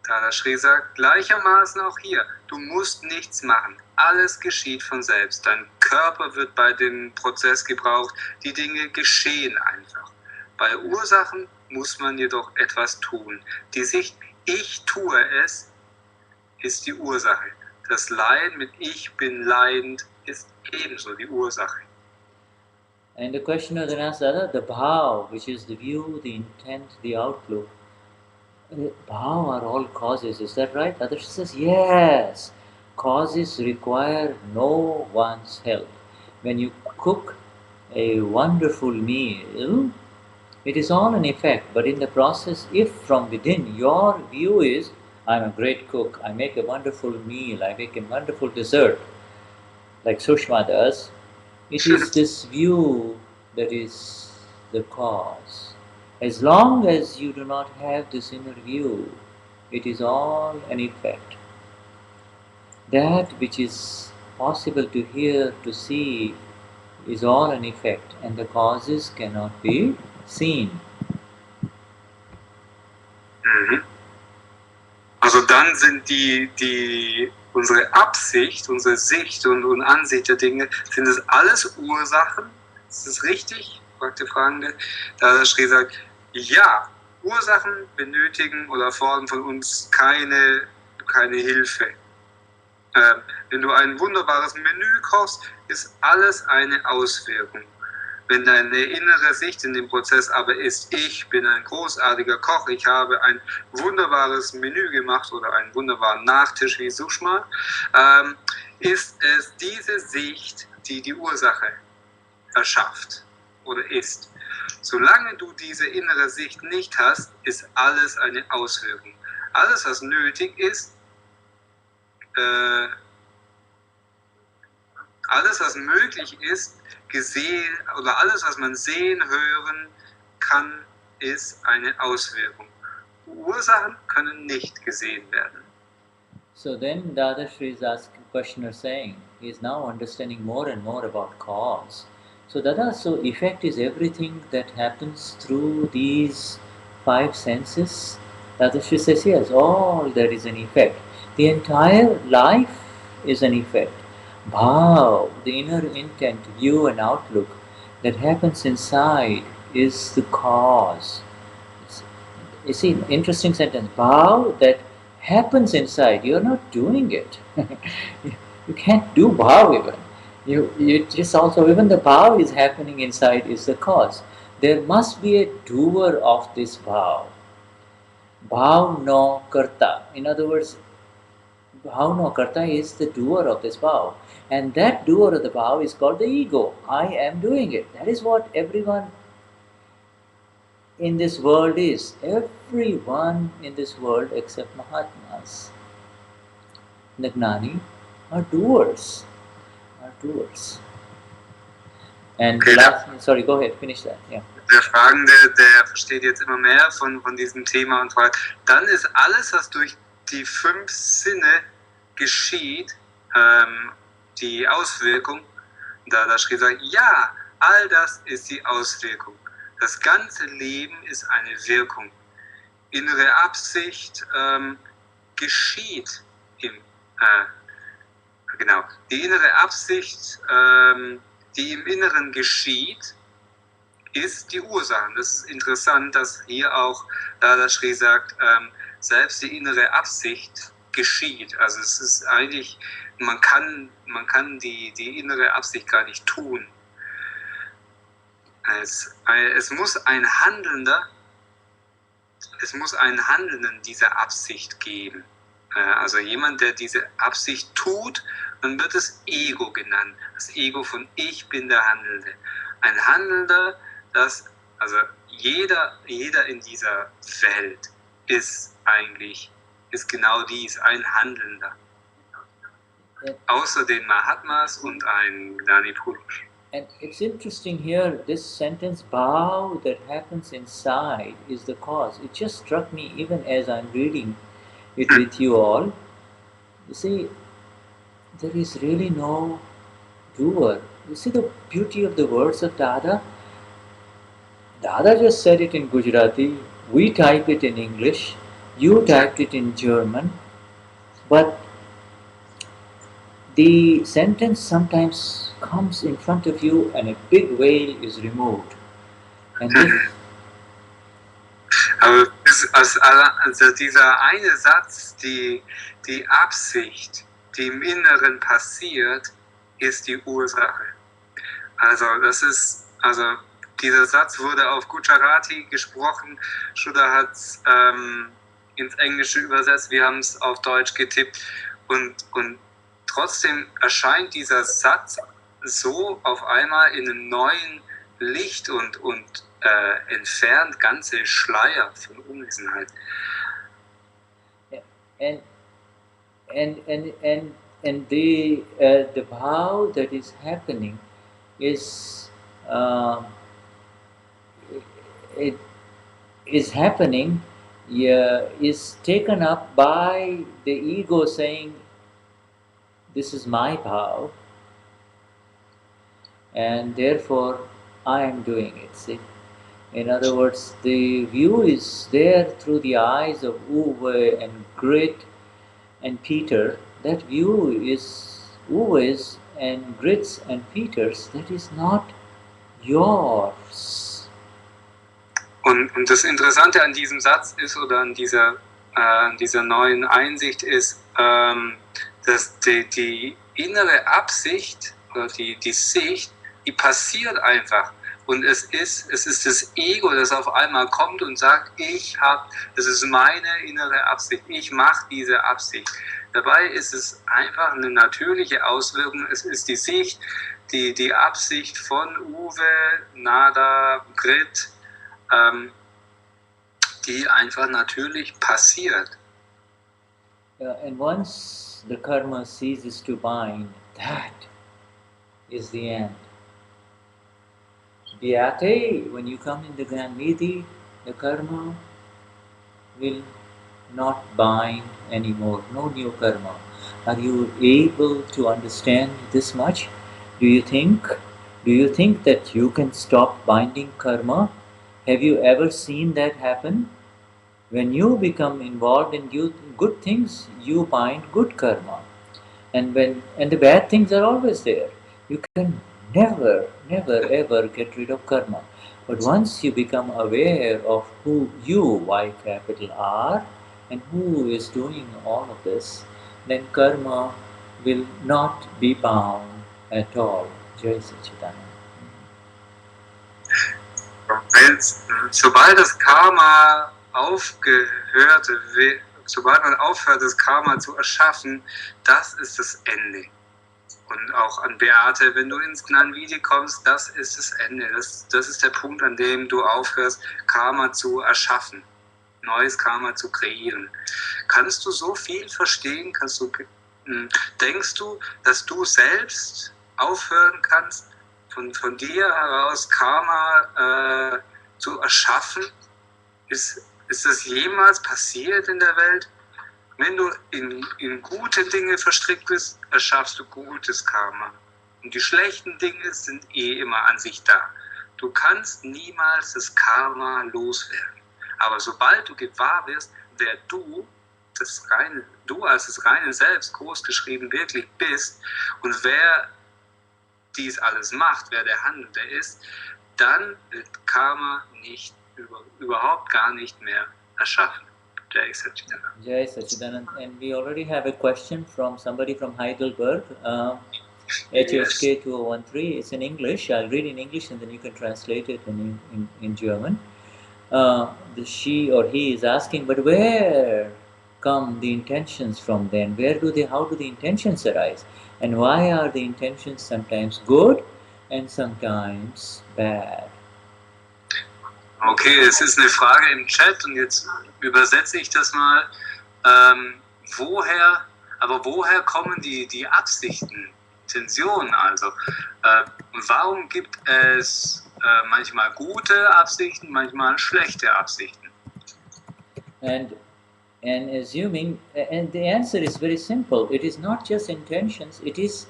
Dadashri sagt, gleichermaßen auch hier, du musst nichts machen. Alles geschieht von selbst. Dein Körper wird bei dem Prozess gebraucht. Die Dinge geschehen einfach. Bei Ursachen muss man jedoch etwas tun. Die Sicht, ich tue es, ist die Ursache. Das Leiden mit ich bin leidend ist ebenso die Ursache. And the questioner then asks, the bhav, which is the view, the intent, the outlook, bhav are all causes, is that right? Dadashri says, yes, causes require no one's help. When you cook a wonderful meal, it is all an effect, but in the process, if from within your view is, I'm a great cook, I make a wonderful meal, I make a wonderful dessert, like Sushma does, it is this view that is the cause. As long as you do not have this inner view, it is all an effect. That which is possible to hear, to see, is all an effect, and the causes cannot be seen. Also dann sind unsere Absicht, unsere Sicht und Ansicht der Dinge, sind es alles Ursachen? Ist das richtig? Fragt der Fragende. Dadashri sagt, ja, Ursachen benötigen oder fordern von uns keine Hilfe. Wenn du ein wunderbares Menü kochst, ist alles eine Auswirkung. Wenn deine innere Sicht in dem Prozess aber ist, ich bin ein großartiger Koch, ich habe ein wunderbares Menü gemacht oder einen wunderbaren Nachtisch wie Sushma, ist es diese Sicht, die die Ursache erschafft oder ist. Solange du diese innere Sicht nicht hast, ist alles eine Auswirkung. Alles, was nötig ist, alles, was möglich ist, gesehen, oder alles, was man sehen, hören kann, ist eine Auswirkung. Ursachen können nicht gesehen werden. So then Dadashri is asking, questioner saying, he is now understanding more and more about cause. So Dada, so effect is everything that happens through these five senses? Dadashri says, yes, all that is an effect. The entire life is an effect. Bhaav, the inner intent, view and outlook that happens inside is the cause. You see, interesting sentence. Bhaav that happens inside. You're not doing it. You can't do bhaav even. You just also, even the bhaav is happening inside is the cause. There must be a doer of this bhaav. Bhaav no karta. In other words, bhaav no karta is the doer of this bhaav. And that doer of the bhaav is called the ego. I am doing it. That is what everyone in this world is. Everyone in this world except Mahatmas, the Gnani, are doers. Are doers. And Okay, sorry, go ahead, finish that. Yeah. Der Fragende, der versteht jetzt immer mehr von diesem Thema und fragt, dann ist alles, was durch die 5 Sinne geschieht, die Auswirkung. Da Dadashri sagt, ja, all das ist die Auswirkung. Das ganze Leben ist eine Wirkung. Innere Absicht geschieht genau. Die innere Absicht, die im Inneren geschieht, ist die Ursache. Das ist interessant, dass hier auch Dadashri sagt, selbst die innere Absicht geschieht. Also es ist eigentlich, man kann die innere Absicht gar nicht tun. Es muss einen Handelnden dieser Absicht geben. Also jemand, der diese Absicht tut, dann wird es Ego genannt. Das Ego von ich bin der Handelnde. Ein Handelnder, also jeder in dieser Welt ist genau dies, ein Handelnder. Außer den Mahatmas und ein Gnani Purush. And it's interesting here, this sentence, bhaav that happens inside is the cause. It just struck me even as I'm reading it with you all. You see, there is really no doer. You see the beauty of the words of Dada? Dada just said it in Gujarati, we type it in English, you typed it in German, but the sentence sometimes comes in front of you and a big veil is removed. And this, Also dieser eine Satz, die Absicht, die im Inneren passiert, ist die Ursache. Also dieser Satz wurde auf Gujarati gesprochen, Shuddha hat es ins Englische übersetzt, wir haben es auf Deutsch getippt und trotzdem erscheint dieser Satz so auf einmal in einem neuen Licht und entfernt ganze Schleier von Unwissenheit. And the bhaav that is happening is is taken up by the ego saying, this is my bhaav, and therefore I am doing it. See? In other words, the view is there through the eyes of Uwe and Grit and Peter. That view is Uwe's and Grit's and Peter's. That is not yours. Und das Interessante an diesem Satz ist, oder an dieser neuen Einsicht ist, dass die innere Absicht oder die Sicht, die passiert einfach. Und es ist das Ego, das auf einmal kommt und sagt, das ist meine innere Absicht, ich mache diese Absicht. Dabei ist es einfach eine natürliche Auswirkung, es ist die Sicht, die Absicht von Uwe, Nada, Grit, die einfach natürlich passiert. And once the karma ceases to bind, that is the end. Vyate, when you come in the Gnani, the karma will not bind anymore, no new karma. Are you able to understand this much? Do you think that you can stop binding karma? Have you ever seen that happen? When you become involved in good things, you bind good karma. And the bad things are always there. You can never ever get rid of karma. But once you become aware of who you, Y capital R, and who is doing all of this, then karma will not be bound at all. Jai Sachidanand. Sobald das Karma sobald man aufhört, das Karma zu erschaffen, das ist das Ende. Und auch an Beate, wenn du ins Gnani kommst, das ist das Ende. Das ist der Punkt, an dem du aufhörst, Karma zu erschaffen, neues Karma zu kreieren. Kannst du so viel verstehen? Denkst du, dass du selbst aufhören kannst, von dir heraus Karma zu erschaffen? Ist das jemals passiert in der Welt? Wenn du in gute Dinge verstrickt bist, erschaffst du gutes Karma. Und die schlechten Dinge sind immer an sich da. Du kannst niemals das Karma loswerden. Aber sobald du gewahr wirst, wer du als das reine Selbst großgeschrieben wirklich bist und wer dies alles macht, wer der Handelnde ist, dann wird Karma überhaupt gar nicht mehr erschaffen. Jai Sachidanand. Jai Sachidanand. And we already have a question from somebody from Heidelberg, HHK 2013. It's in English. I'll read in English and then you can translate it in German. She or he is asking, but where come the intentions from then? How do the intentions arise? And why are the intentions sometimes good and sometimes bad? Okay, es ist eine Frage im Chat und jetzt übersetze ich das mal. Woher kommen die Absichten, Intentionen also? Warum gibt es manchmal gute Absichten, manchmal schlechte Absichten? And assuming, and the answer is very simple. It is not just intentions. It is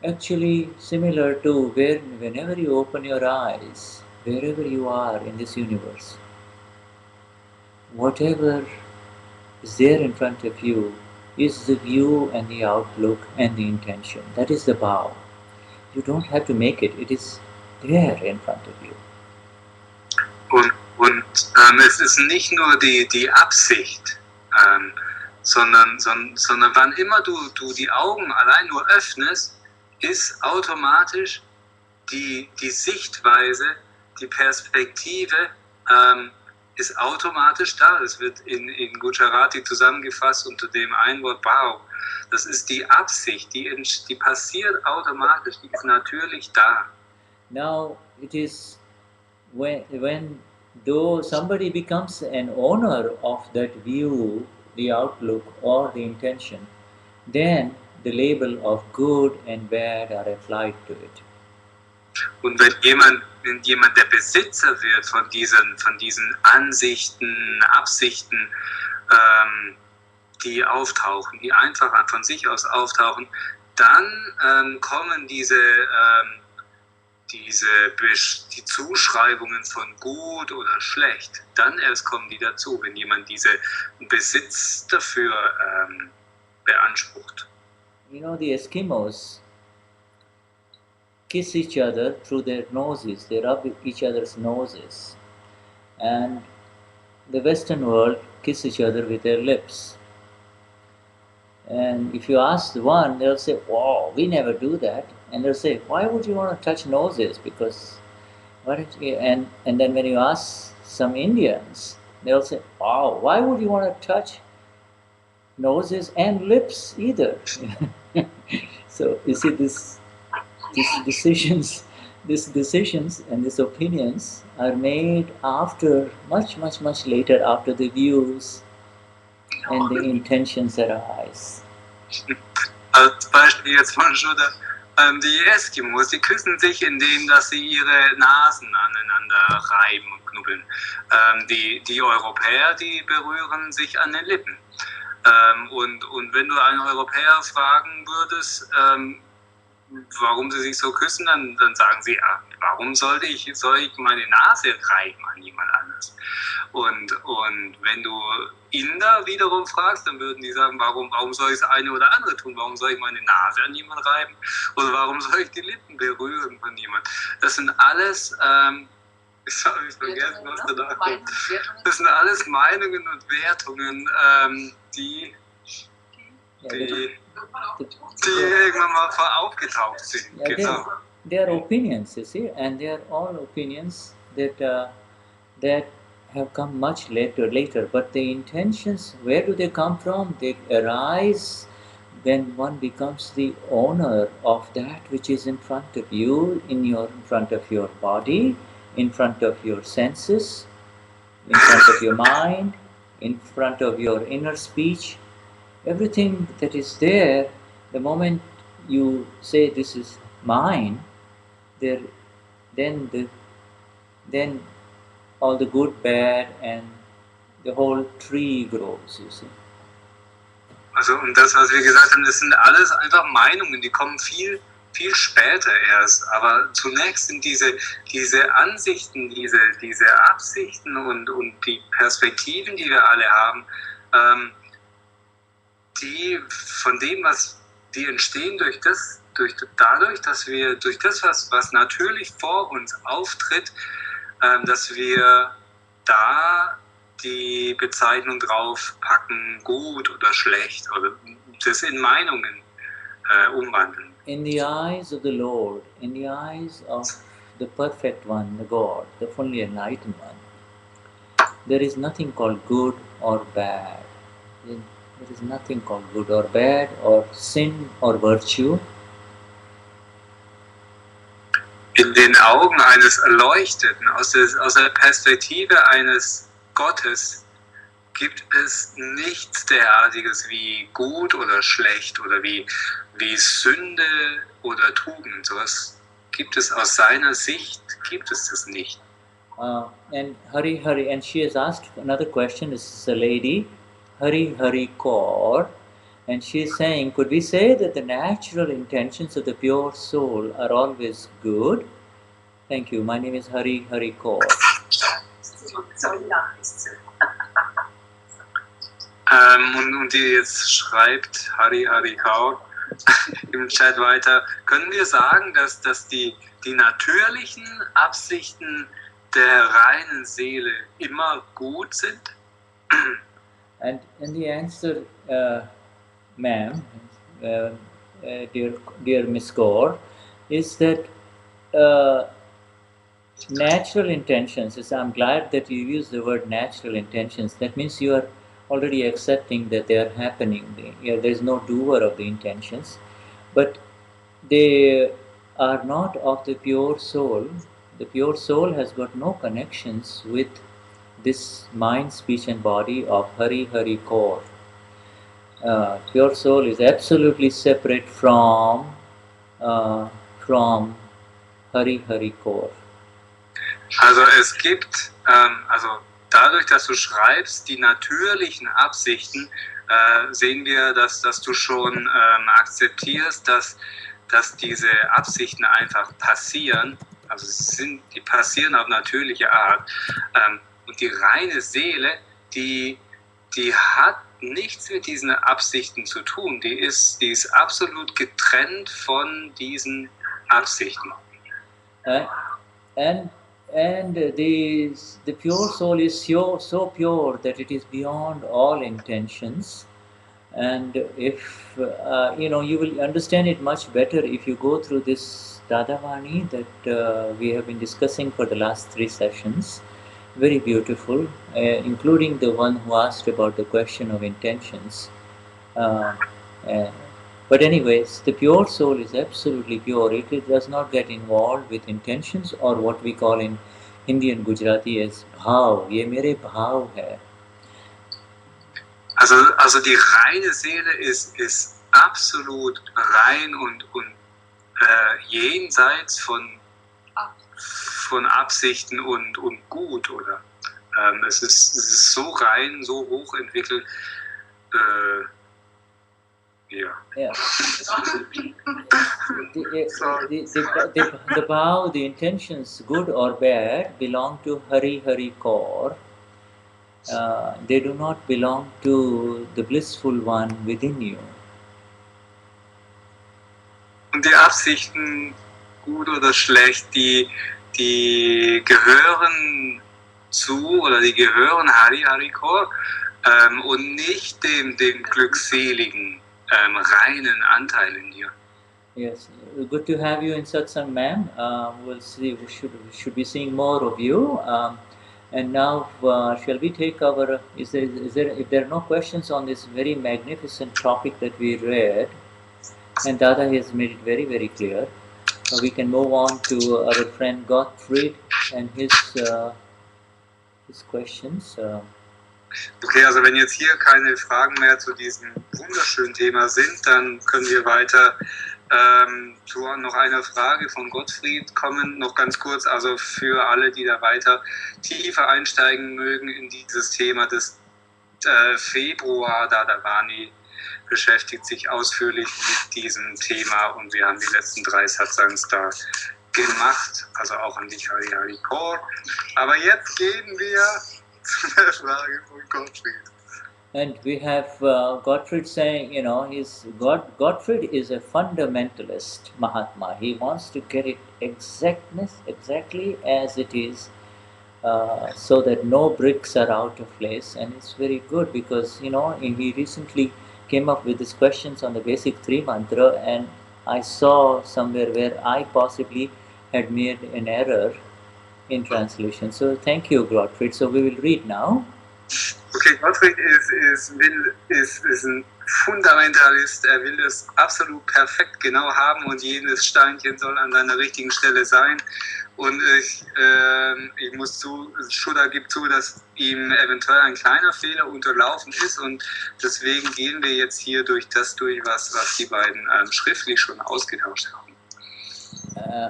actually similar to whenever you open your eyes, wherever you are in this universe, whatever is there in front of you is the view and the outlook and the intention. That is the Bhaav. You don't have to make it. It is there in front of you. Und es ist nicht nur die Absicht, sondern wann immer du die Augen allein nur öffnest, ist automatisch die Sichtweise, die Perspektive ist automatisch da. Das wird in Gujarati zusammengefasst unter dem Einwort Bhaav. Das ist die Absicht, die passiert automatisch, die ist natürlich da. Now it is when though somebody becomes an owner of that view, the outlook or the intention, then the label of good and bad are applied to it. Und wenn jemand der Besitzer wird von diesen Ansichten, Absichten, die auftauchen, die einfach von sich aus auftauchen, dann kommen die Zuschreibungen von gut oder schlecht, dann erst kommen die dazu, wenn jemand diesen Besitz dafür beansprucht. You know, the Eskimos kiss each other through their noses, they rub each other's noses, and the Western world kiss each other with their lips. And if you ask one, they'll say, "Wow, we never do that." And they'll say, "Why would you want to touch noses? Because and then when you ask some Indians, they'll say, "Wow, why would you want to touch noses and lips either?" So you see, these decisions and these opinions are made after much later, after the views and the intentions arise. Als Beispiel jetzt von Shuddha, die Eskimos, die küssen sich, indem dass sie ihre Nasen aneinander reiben und knubbeln. Die Europäer, die berühren sich an den Lippen. Und wenn du einen Europäer fragen würdest, warum sie sich so küssen, dann sagen sie, warum soll ich meine Nase reiben an jemand anderes? Und wenn du Inder wiederum fragst, dann würden die sagen, warum soll ich das eine oder andere tun? Warum soll ich meine Nase an jemand reiben? Oder warum soll ich die Lippen berühren von jemand? Das sind alles, ich habe vergessen, was da kommt. Das sind alles Meinungen und Wertungen, die irgendwann mal aufgetaucht sind. Yeah, Genau. they are opinions, you see, and they are all opinions that have come much later. But the intentions, where do they come from? They arise when one becomes the owner of that which is in front of you, in front of your body, in front of your senses, in front of your mind, in front of your inner speech. Everything that is there, the moment you say this is mine, then all the good, bad, and the whole tree grows, you see. Also, und das, was wir gesagt haben, das sind alles einfach Meinungen, die kommen viel später erst. Aber zunächst sind diese Ansichten, diese Absichten und die Perspektiven, die wir alle haben, die von dem, die entstehen dadurch, dass wir durch das, was natürlich vor uns auftritt, dass wir da die Bezeichnung drauf packen, gut oder schlecht, oder das in Meinungen umwandeln. In the eyes of the Lord, in the eyes of the perfect one, the God, the fully enlightened one, there is nothing called good or bad. There is nothing called good or bad, or sin or virtue. In den Augen eines Erleuchteten, aus der Perspektive eines Gottes, gibt es nichts derartiges wie gut oder schlecht oder wie Sünde oder Tugend. Sowas gibt es aus seiner Sicht, gibt es das nicht. And Hari, and she has asked another question. This is a lady, Hari Kaur, and she is saying, could we say that the natural intentions of the pure soul are always good? Thank you. My name is Hari Kaur. Und die jetzt schreibt, Hari Kaur, im Chat weiter, können wir sagen, dass die natürlichen Absichten der reinen Seele immer gut sind? And the answer, ma'am, dear Miss Kaur, is that natural intentions, I'm glad that you use the word natural intentions. That means you are already accepting that they are happening. There is no doer of the intentions, but they are not of the pure soul. The pure soul has got no connections with this mind, speech and body of Hari Kaur. Pure soul is absolutely separate from Hari Kaur. Also es gibt, dadurch, dass du schreibst, die natürlichen Absichten, sehen wir, dass du schon akzeptierst, dass diese Absichten einfach passieren. Also die passieren auf natürliche Art. Und die reine Seele, die hat nichts mit diesen Absichten zu tun. Die ist absolut getrennt von diesen Absichten. And the pure soul is so pure that it is beyond all intentions. And if you will understand it much better if you go through this Dadavani that we have been discussing for the last 3 sessions. Very beautiful, including the one who asked about the question of intentions. But anyways, the pure soul is absolutely pure. It does not get involved with intentions or what we call in Hindi and Gujarati as Bhaav. Ye mere Bhaav hai. Also die reine Seele ist absolut rein und jenseits von Absichten und gut, oder? Es ist so rein, so hochentwickelt. Ja. Yeah. The Bhaav, the intentions, good or bad, belong to Hari core. They do not belong to the blissful one within you. Und die Absichten, gut oder schlecht, die gehören zu oder die gehören Hari core und nicht dem glückseligen, reinen Anteil in dir. Yes, good to have you in Satsang, ma'am. We'll see. We should be seeing more of you. And now, shall we take our? Is there? If there are no questions on this very magnificent topic that we read, and Dada has made it very, very clear, we can move on to our friend Gottfried and his questions. Okay, also wenn jetzt hier keine Fragen mehr zu diesem wunderschönen Thema sind, dann können wir weiter zu noch einer Frage von Gottfried kommen. Noch ganz kurz, also für alle, die da weiter tiefer einsteigen mögen in dieses Thema des Februar, Dadavani beschäftigt sich ausführlich mit diesem Thema und wir haben die letzten 3 Satsangs da gemacht, also auch an dich Hari Core. Aber jetzt gehen wir zu der Frage von Gottfried. And we have Gottfried saying, Gottfried is a fundamentalist Mahatma. He wants to get it exactly as it is, so that no bricks are out of place. And it's very good because, he recently came up with these questions on the basic 3 mantra, and I saw somewhere where I possibly had made an error in translation. So thank you, Gottfried. So we will read now. Okay, Gottfried ist ein Fundamentalist, er will das absolut perfekt genau haben und jedes Steinchen soll an seiner richtigen Stelle sein. Und ich muss Shuddha gibt zu, dass ihm eventuell ein kleiner Fehler unterlaufen ist und deswegen gehen wir jetzt hier durch das durch, was die beiden schriftlich schon ausgetauscht haben.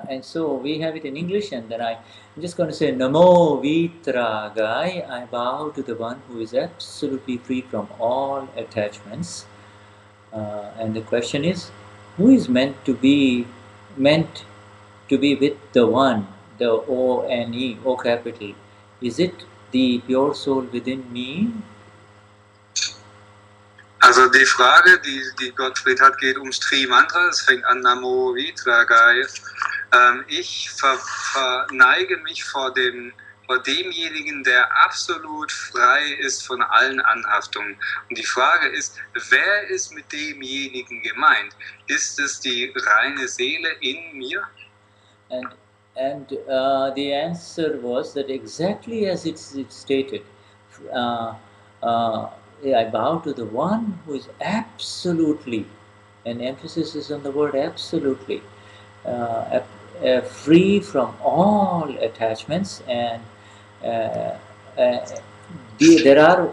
And so we have it in English, and then I'm just going to say Namo Vitragai. I bow to the one who is absolutely free from all attachments. And the question is, who is meant to be with the one, the O-N-E, O capital? Is it the pure soul within me? Also die Frage, die Gottfried hat, geht ums Tri-Mantra. Es fängt an Namo Vitragai. Ich verneige mich vor demjenigen, der absolut frei ist von allen Anhaftungen. Und die Frage ist, wer ist mit demjenigen gemeint? Ist es die reine Seele in mir? And the answer was that exactly as it's stated. I bow to the one who is absolutely, and emphasis is on the word absolutely, free from all attachments, and there are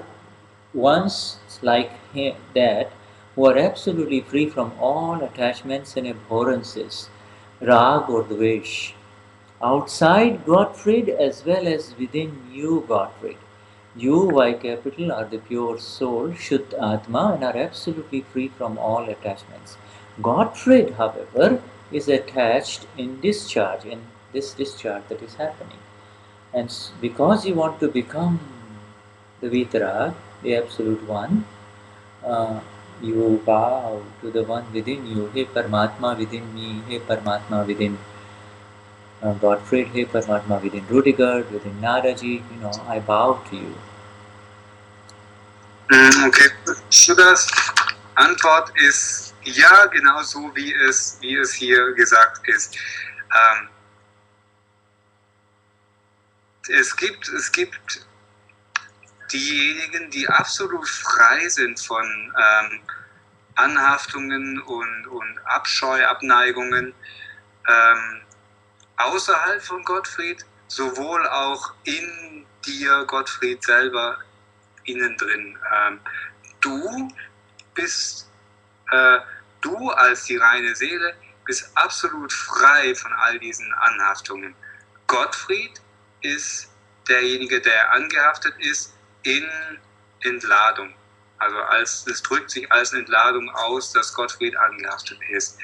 ones like that who are absolutely free from all attachments and abhorrences, rag or dvesh, outside Gottfried as well as within you, Gottfried. You, Y capital, are the pure soul, Vishuddhatma, and are absolutely free from all attachments. Gottfried, however, is attached in this discharge that is happening. And because you want to become the Vitarag, the Absolute One, you bow to the one within you. Hey Paramatma within me, hey Paramatma within Gottfried, hey Paramatma within Rudiger, within Naraji, I bow to you. Okay, Shuddhas Antwort ist ja, genau so wie es hier gesagt ist. Es gibt diejenigen, die absolut frei sind von Anhaftungen und Abscheu, Abneigungen außerhalb von Gottfried, sowohl auch in dir, Gottfried selber, innen drin. du bist, du als die reine Seele bist absolut frei von all diesen Anhaftungen. Gottfried ist derjenige, der angehaftet ist in Entladung. Also es drückt sich als Entladung aus, dass Gottfried angehaftet ist.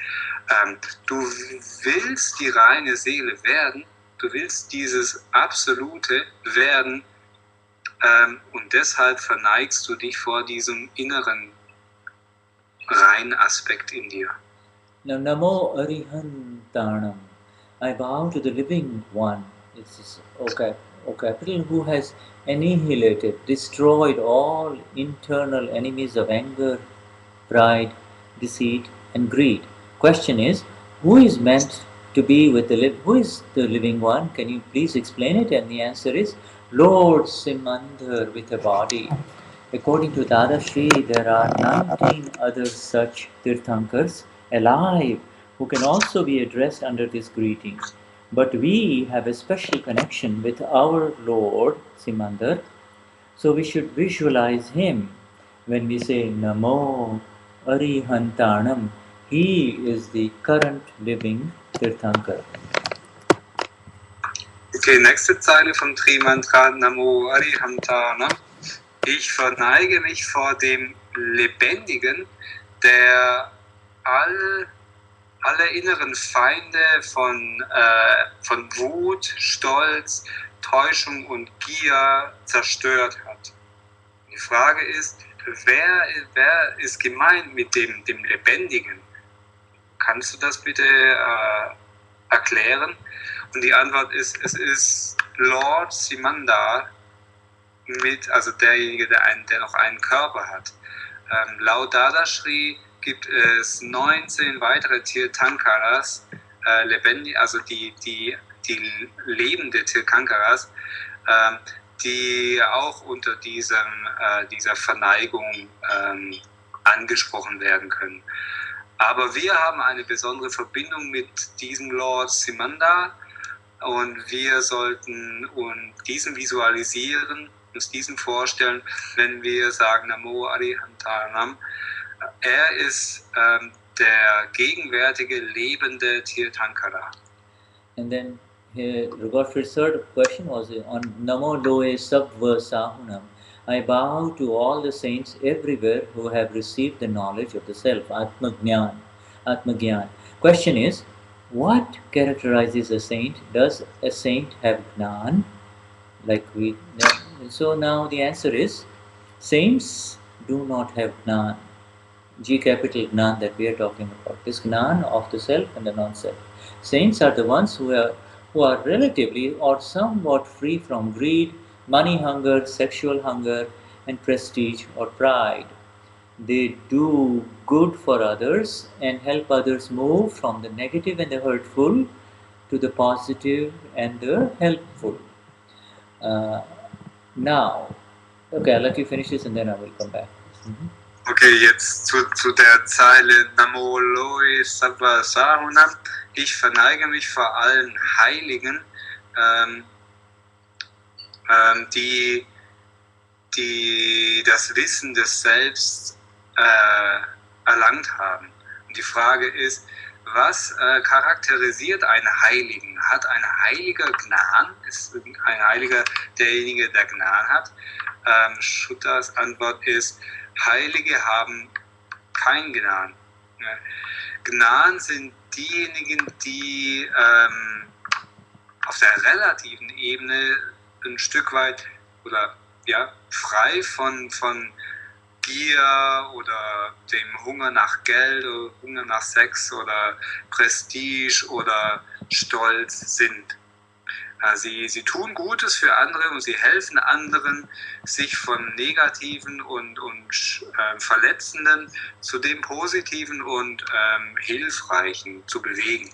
Du willst die reine Seele werden, du willst dieses Absolute werden, und deshalb verneigst du dich vor diesem inneren reinen Aspekt in dir. Now, Namo Arihantanam. I bow to the living one. This is O capital, who has annihilated, destroyed all internal enemies of anger, pride, deceit, and greed. Question is, who is meant to be with who is the living one? Can you please explain it? And the answer is Lord Simandhar with a body. According to Dadashri, there are 19 other such Tirthankars alive who can also be addressed under this greeting. But we have a special connection with our Lord Simandhar, so we should visualize him when we say Namo Arihantanam. He is the current living Tirthankar. Okay, nächste Zeile vom Tri-Mantra Namo Arihantanam. Ich verneige mich vor dem Lebendigen, der alle inneren Feinde von Wut, Stolz, Täuschung und Gier zerstört hat. Die Frage ist, wer ist gemeint mit dem Lebendigen? Kannst du das bitte erklären? Und die Antwort ist, es ist Lord Simandhar, also derjenige, der noch einen Körper hat. Laut Dadashri gibt es 19 weitere Tirthankaras, also die lebende Tirthankaras, die auch unter dieser Verneigung angesprochen werden können. Aber wir haben eine besondere Verbindung mit diesem Lord Simandhar und wir sollten uns diesen visualisieren, uns diesen vorstellen, wenn wir sagen Namo Arihantanam. Er ist der gegenwärtige, lebende Tirthankara. And then Godfrey's third question was on Namo Loe Sabva Sahunam. I bow to all the saints everywhere who have received the knowledge of the self, Atma Gyan. Question is, what characterizes a saint? Does a saint have Gnan? So now the answer is, saints do not have Gnan. G capital Gnan that we are talking about. This Gnan of the self and the non-self. Saints are the ones who are relatively or somewhat free from greed, money hunger, sexual hunger, and prestige or pride. They do good for others and help others move from the negative and the hurtful to the positive and the helpful. Now, okay, I'll let you finish this and then I will come back. Mm-hmm. Okay, jetzt zu der Zeile Namo Loe Sabva Sahunam. Ich verneige mich vor allen Heiligen, die das Wissen des Selbst erlangt haben. Und die Frage ist, was charakterisiert einen Heiligen? Hat ein Heiliger Gnan? Ist ein Heiliger derjenige, der Gnan hat? Shuttas Antwort ist, Heilige haben kein Gnan. Gnan sind diejenigen, die auf der relativen Ebene ein Stück weit frei von Gier oder dem Hunger nach Geld oder Hunger nach Sex oder Prestige oder Stolz sind. Sie tun Gutes für andere und sie helfen anderen, sich von Negativen und Verletzenden zu dem Positiven und Hilfreichen zu bewegen.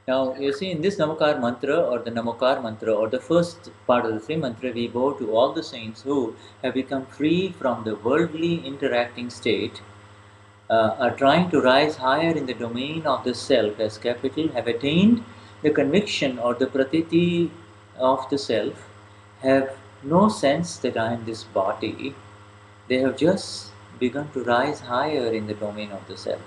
Now, you see, in this Namakar mantra or the Namakar mantra or the first part of the Sri mantra, we bow to all the saints who have become free from the worldly interacting state, are trying to rise higher in the domain of the self as capital, have attained the conviction or the pratiti of the self, have no sense that I am this body. They have just begun to rise higher in the domain of the self.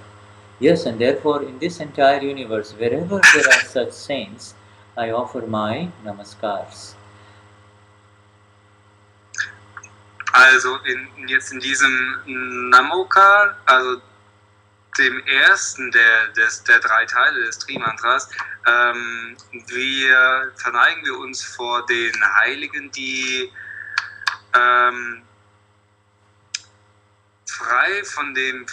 Yes, and therefore in this entire universe, wherever there are such saints, I offer my namaskars. Also jetzt in diesem Namokar, also dem ersten der 3 Teile des Tri-Mantras, verneigen wir uns vor den Heiligen, die frei von dem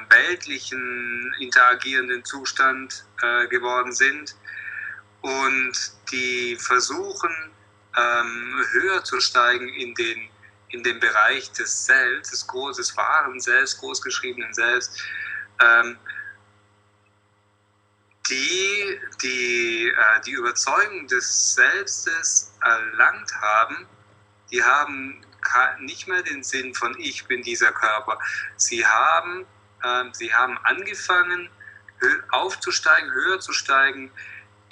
weltlichen interagierenden Zustand geworden sind und die versuchen höher zu steigen in den Bereich des Selbst, des wahren Selbst, großgeschriebenen Selbst, die Überzeugung des Selbstes erlangt haben, die haben nicht mehr den Sinn von ich bin dieser Körper. Sie haben angefangen aufzusteigen, höher zu steigen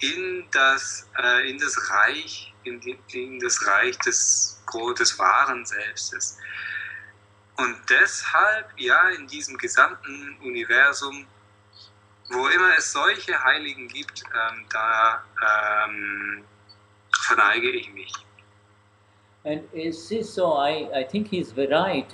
in das Reich des wahren Selbstes. Und deshalb, ja, in diesem gesamten Universum, wo immer es solche Heiligen gibt, da verneige ich mich. And so I think he's very right,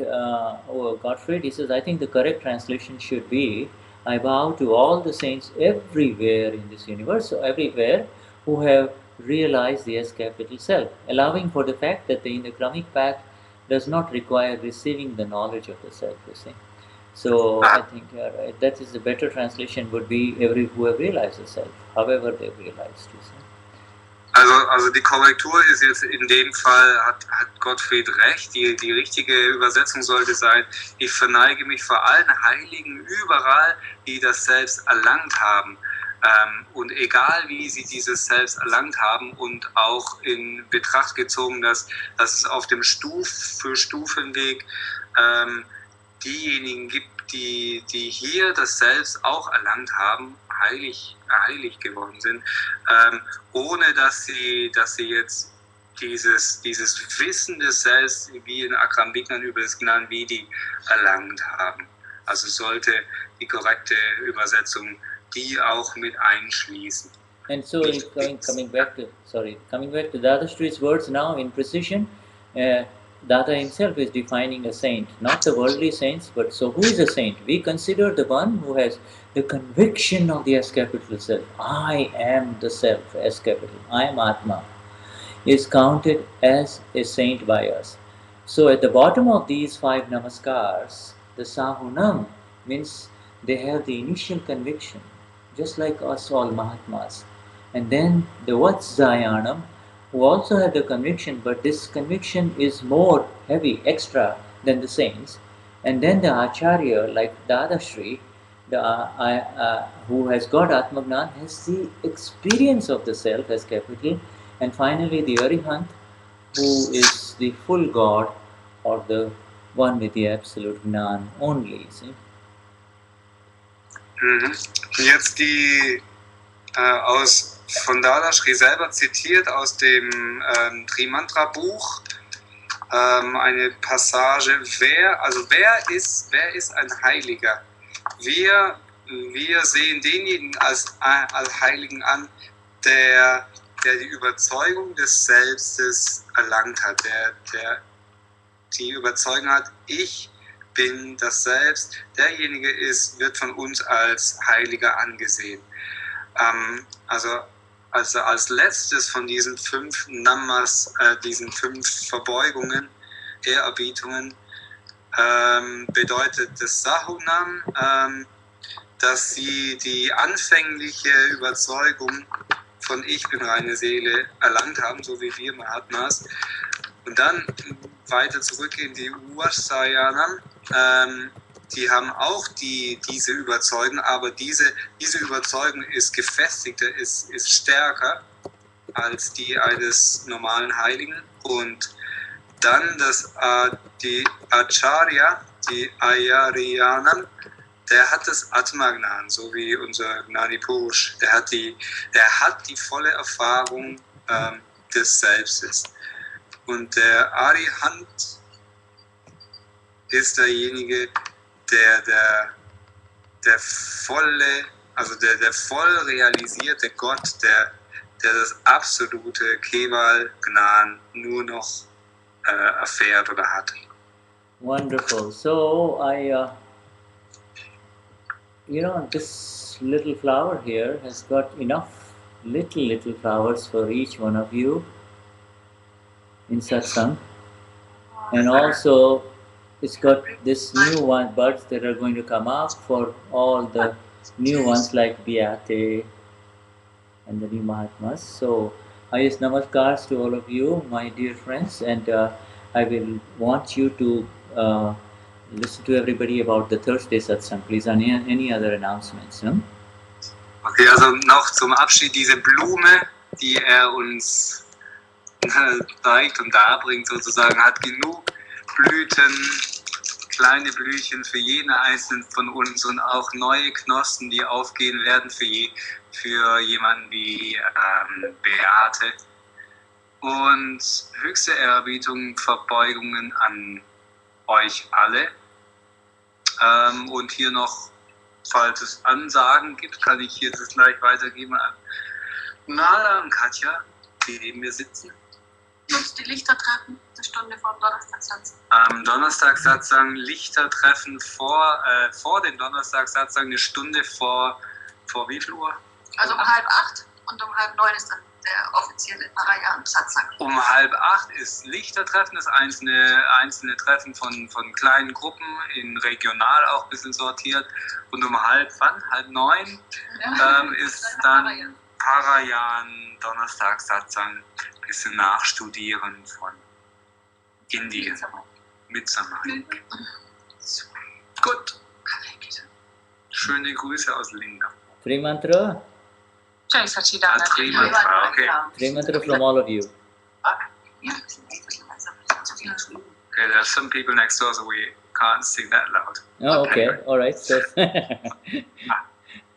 Gottfried. He says, I think the correct translation should be, I bow to all the saints everywhere in this universe, so everywhere, who have realized the S capital self, allowing for the fact that the Indrakramic path does not require receiving the knowledge of the self, you see. So I think you're right. That is the better translation would be who have realized the self, however they've realized, you see. Also die Korrektur ist jetzt in dem Fall, hat Gottfried recht, die richtige Übersetzung sollte sein, ich verneige mich vor allen Heiligen überall, die das Selbst erlangt haben. Und egal wie sie dieses Selbst erlangt haben und auch in Betracht gezogen, dass es auf dem Stufenweg diejenigen gibt, die hier das Selbst auch erlangt haben, heilig geworden sind, ohne dass sie jetzt dieses Wissen des Selbst wie in Akram Vignan über das Gnani erlangt haben. Also sollte die korrekte Übersetzung die auch mit einschließen. And so coming back to Dadashri's words now in precision, Dada himself is defining a saint, not the worldly saints, but so who is a saint? We consider the one who has the conviction of the S capital self. I am the self, S capital. I am Atma, is counted as a saint by us. So at the bottom of these 5 namaskars, the Sahunam means they have the initial conviction, just like us all Mahatmas. And then the Vatsayanam, who also have the conviction, but this conviction is more heavy, extra than the saints. And then the Acharya, like Dadashri, who has got Atmagnan, has the experience of the self as capital. And finally the Arihant, who is the full God, or the one with the absolute Gnan only. See? Jetzt die von Dadashri selber zitiert aus dem Trimantra-Buch eine Passage, wer ist ein Heiliger? Wir sehen denjenigen als Heiligen an, der die Überzeugung des Selbstes erlangt hat, der die Überzeugung hat, ich bin das Selbst, derjenige wird von uns als Heiliger angesehen. Also als letztes von diesen 5 Namas, diesen 5 Verbeugungen, Ehrerbietungen, bedeutet das Sahunam, dass sie die anfängliche Überzeugung von ich bin reine Seele erlangt haben, so wie wir Mahatmas. Und dann weiter zurückgehen die Vatsayanam, die haben auch diese Überzeugung, aber diese Überzeugung ist gefestigter, ist stärker als die eines normalen Heiligen. Und dann die Acharya, die Ayariyanam, der hat das Atmagnan, so wie unser Gnani Purush, der hat die volle Erfahrung des Selbstes. Und der Arihant, ist derjenige, der volle, also der voll realisierte Gott, der das absolute Keval Gnan nur noch erfährt oder hat. Wonderful. So this little flower here has got enough little flowers for each one of you in satsang, and also it's got this new one buds that are going to come up for all the new ones like Beate and the new Mahatmas. So highest namaskars to all of you, my dear friends, and I will want you to listen to everybody about the Thursday satsang. Please, any other announcements? No? Okay, also noch zum Abschied diese Blume, die uns zeigt und darbringt sozusagen, hat genug Blüten, kleine Blüchen für jeden einzelnen von uns und auch neue Knospen, die aufgehen werden für jemanden wie Beate. Und höchste Ehrerbietung, Verbeugungen an euch alle. Und hier noch, falls es Ansagen gibt, kann ich hier das gleich weitergeben an Nala und Katja, die neben mir sitzen. Nutzt die Lichtertreffen, eine Stunde vor dem Donnerstagsatzang. Am Donnerstagsatzang Lichtertreffen vor dem Donnerstagsatzang, eine Stunde vor wie viel Uhr? Also um 7:30 und um 8:30 ist dann der offizielle Parayan-Satsang. Um 7:30 ist Lichtertreffen, das einzelne Treffen von kleinen Gruppen, in regional auch ein bisschen sortiert. Und um 8:30 ist dann Parayan Donnerstagsatzang, ein bisschen nachstudieren von Indien. Mit Samai. Gut. Schöne Grüße aus Linda. Trimantra? Jai Sachidananda. Trimantra, okay. Trimantra from all of you. Okay, there are some people next door, so we can't sing that loud. Oh, okay. All right. So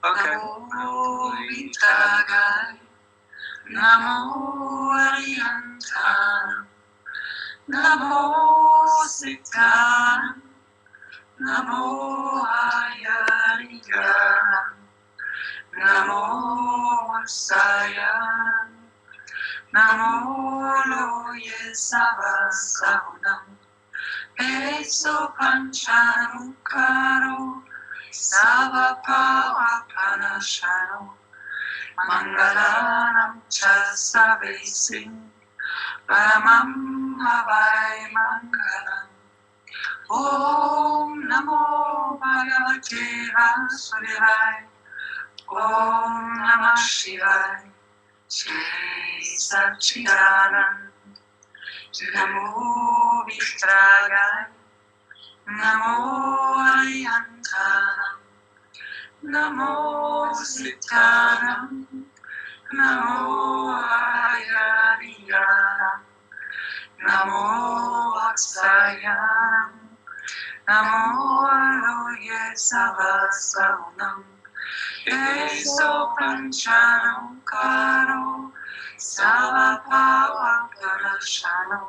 Okay. Namo Vitagaya, Namo Ariyantanam, Namo Sitanam, Namo Ayariyanam, Namo Vasayanam, Namo Loye Savasahunam, Eso Panchanamukaro, Savapava Panashano, Mangalanam Chasavesim, Paramam Havai Mangalam. Om Namo Bhagavate Vasudevaya, Om Namah Shivaya, Jai Satchidananda, Namo Vitragaya, Namo Ariyantanam, Namo Sitanam, Namo Ayariyanam, Namo Vatsayanam, Namo Aloye Savasahunam, Eso Panchanamukaro, Savapava Parashano,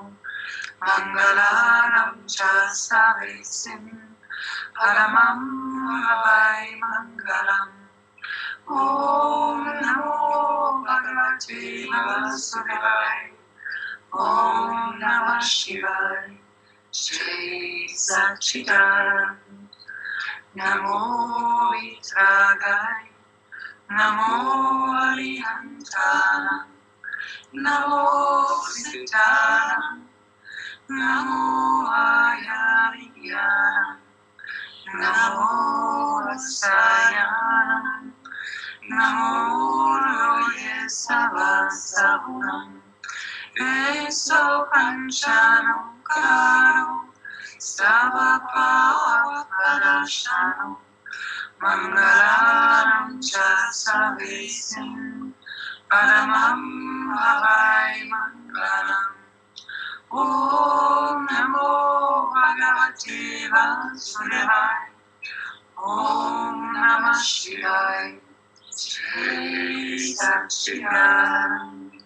Mangalanam Chasavesim, Paramam Havai Mangalam. Om Namo Bhagavate Vasudevaya, Om Namah Shivaya, Jai Satchidananda, Namo Vitragaya, Namo Ariyantanam, Namo Sitanam, Namo Ayariyanam, Namo Vasayanam, Namo Loye Savasahunam, Eso Panchanamukaro, Savapava Parashano, Mangalanam Chasavesim, Paramam Havai Mangalam. Om Namo Bhagavate Vasudevaya, Om Namah Shivaya, Jai Satchidananda,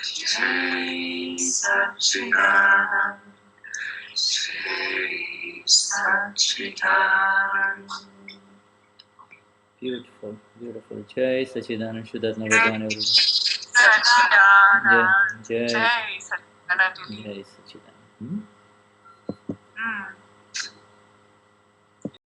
Jai Satchidananda, Jai Sachidan. Beautiful, beautiful. Jai Sachidanand Vishuddhatma Bhagwan. Sachidanand. Jai Jai Sachidanand. Jai Sachidanand.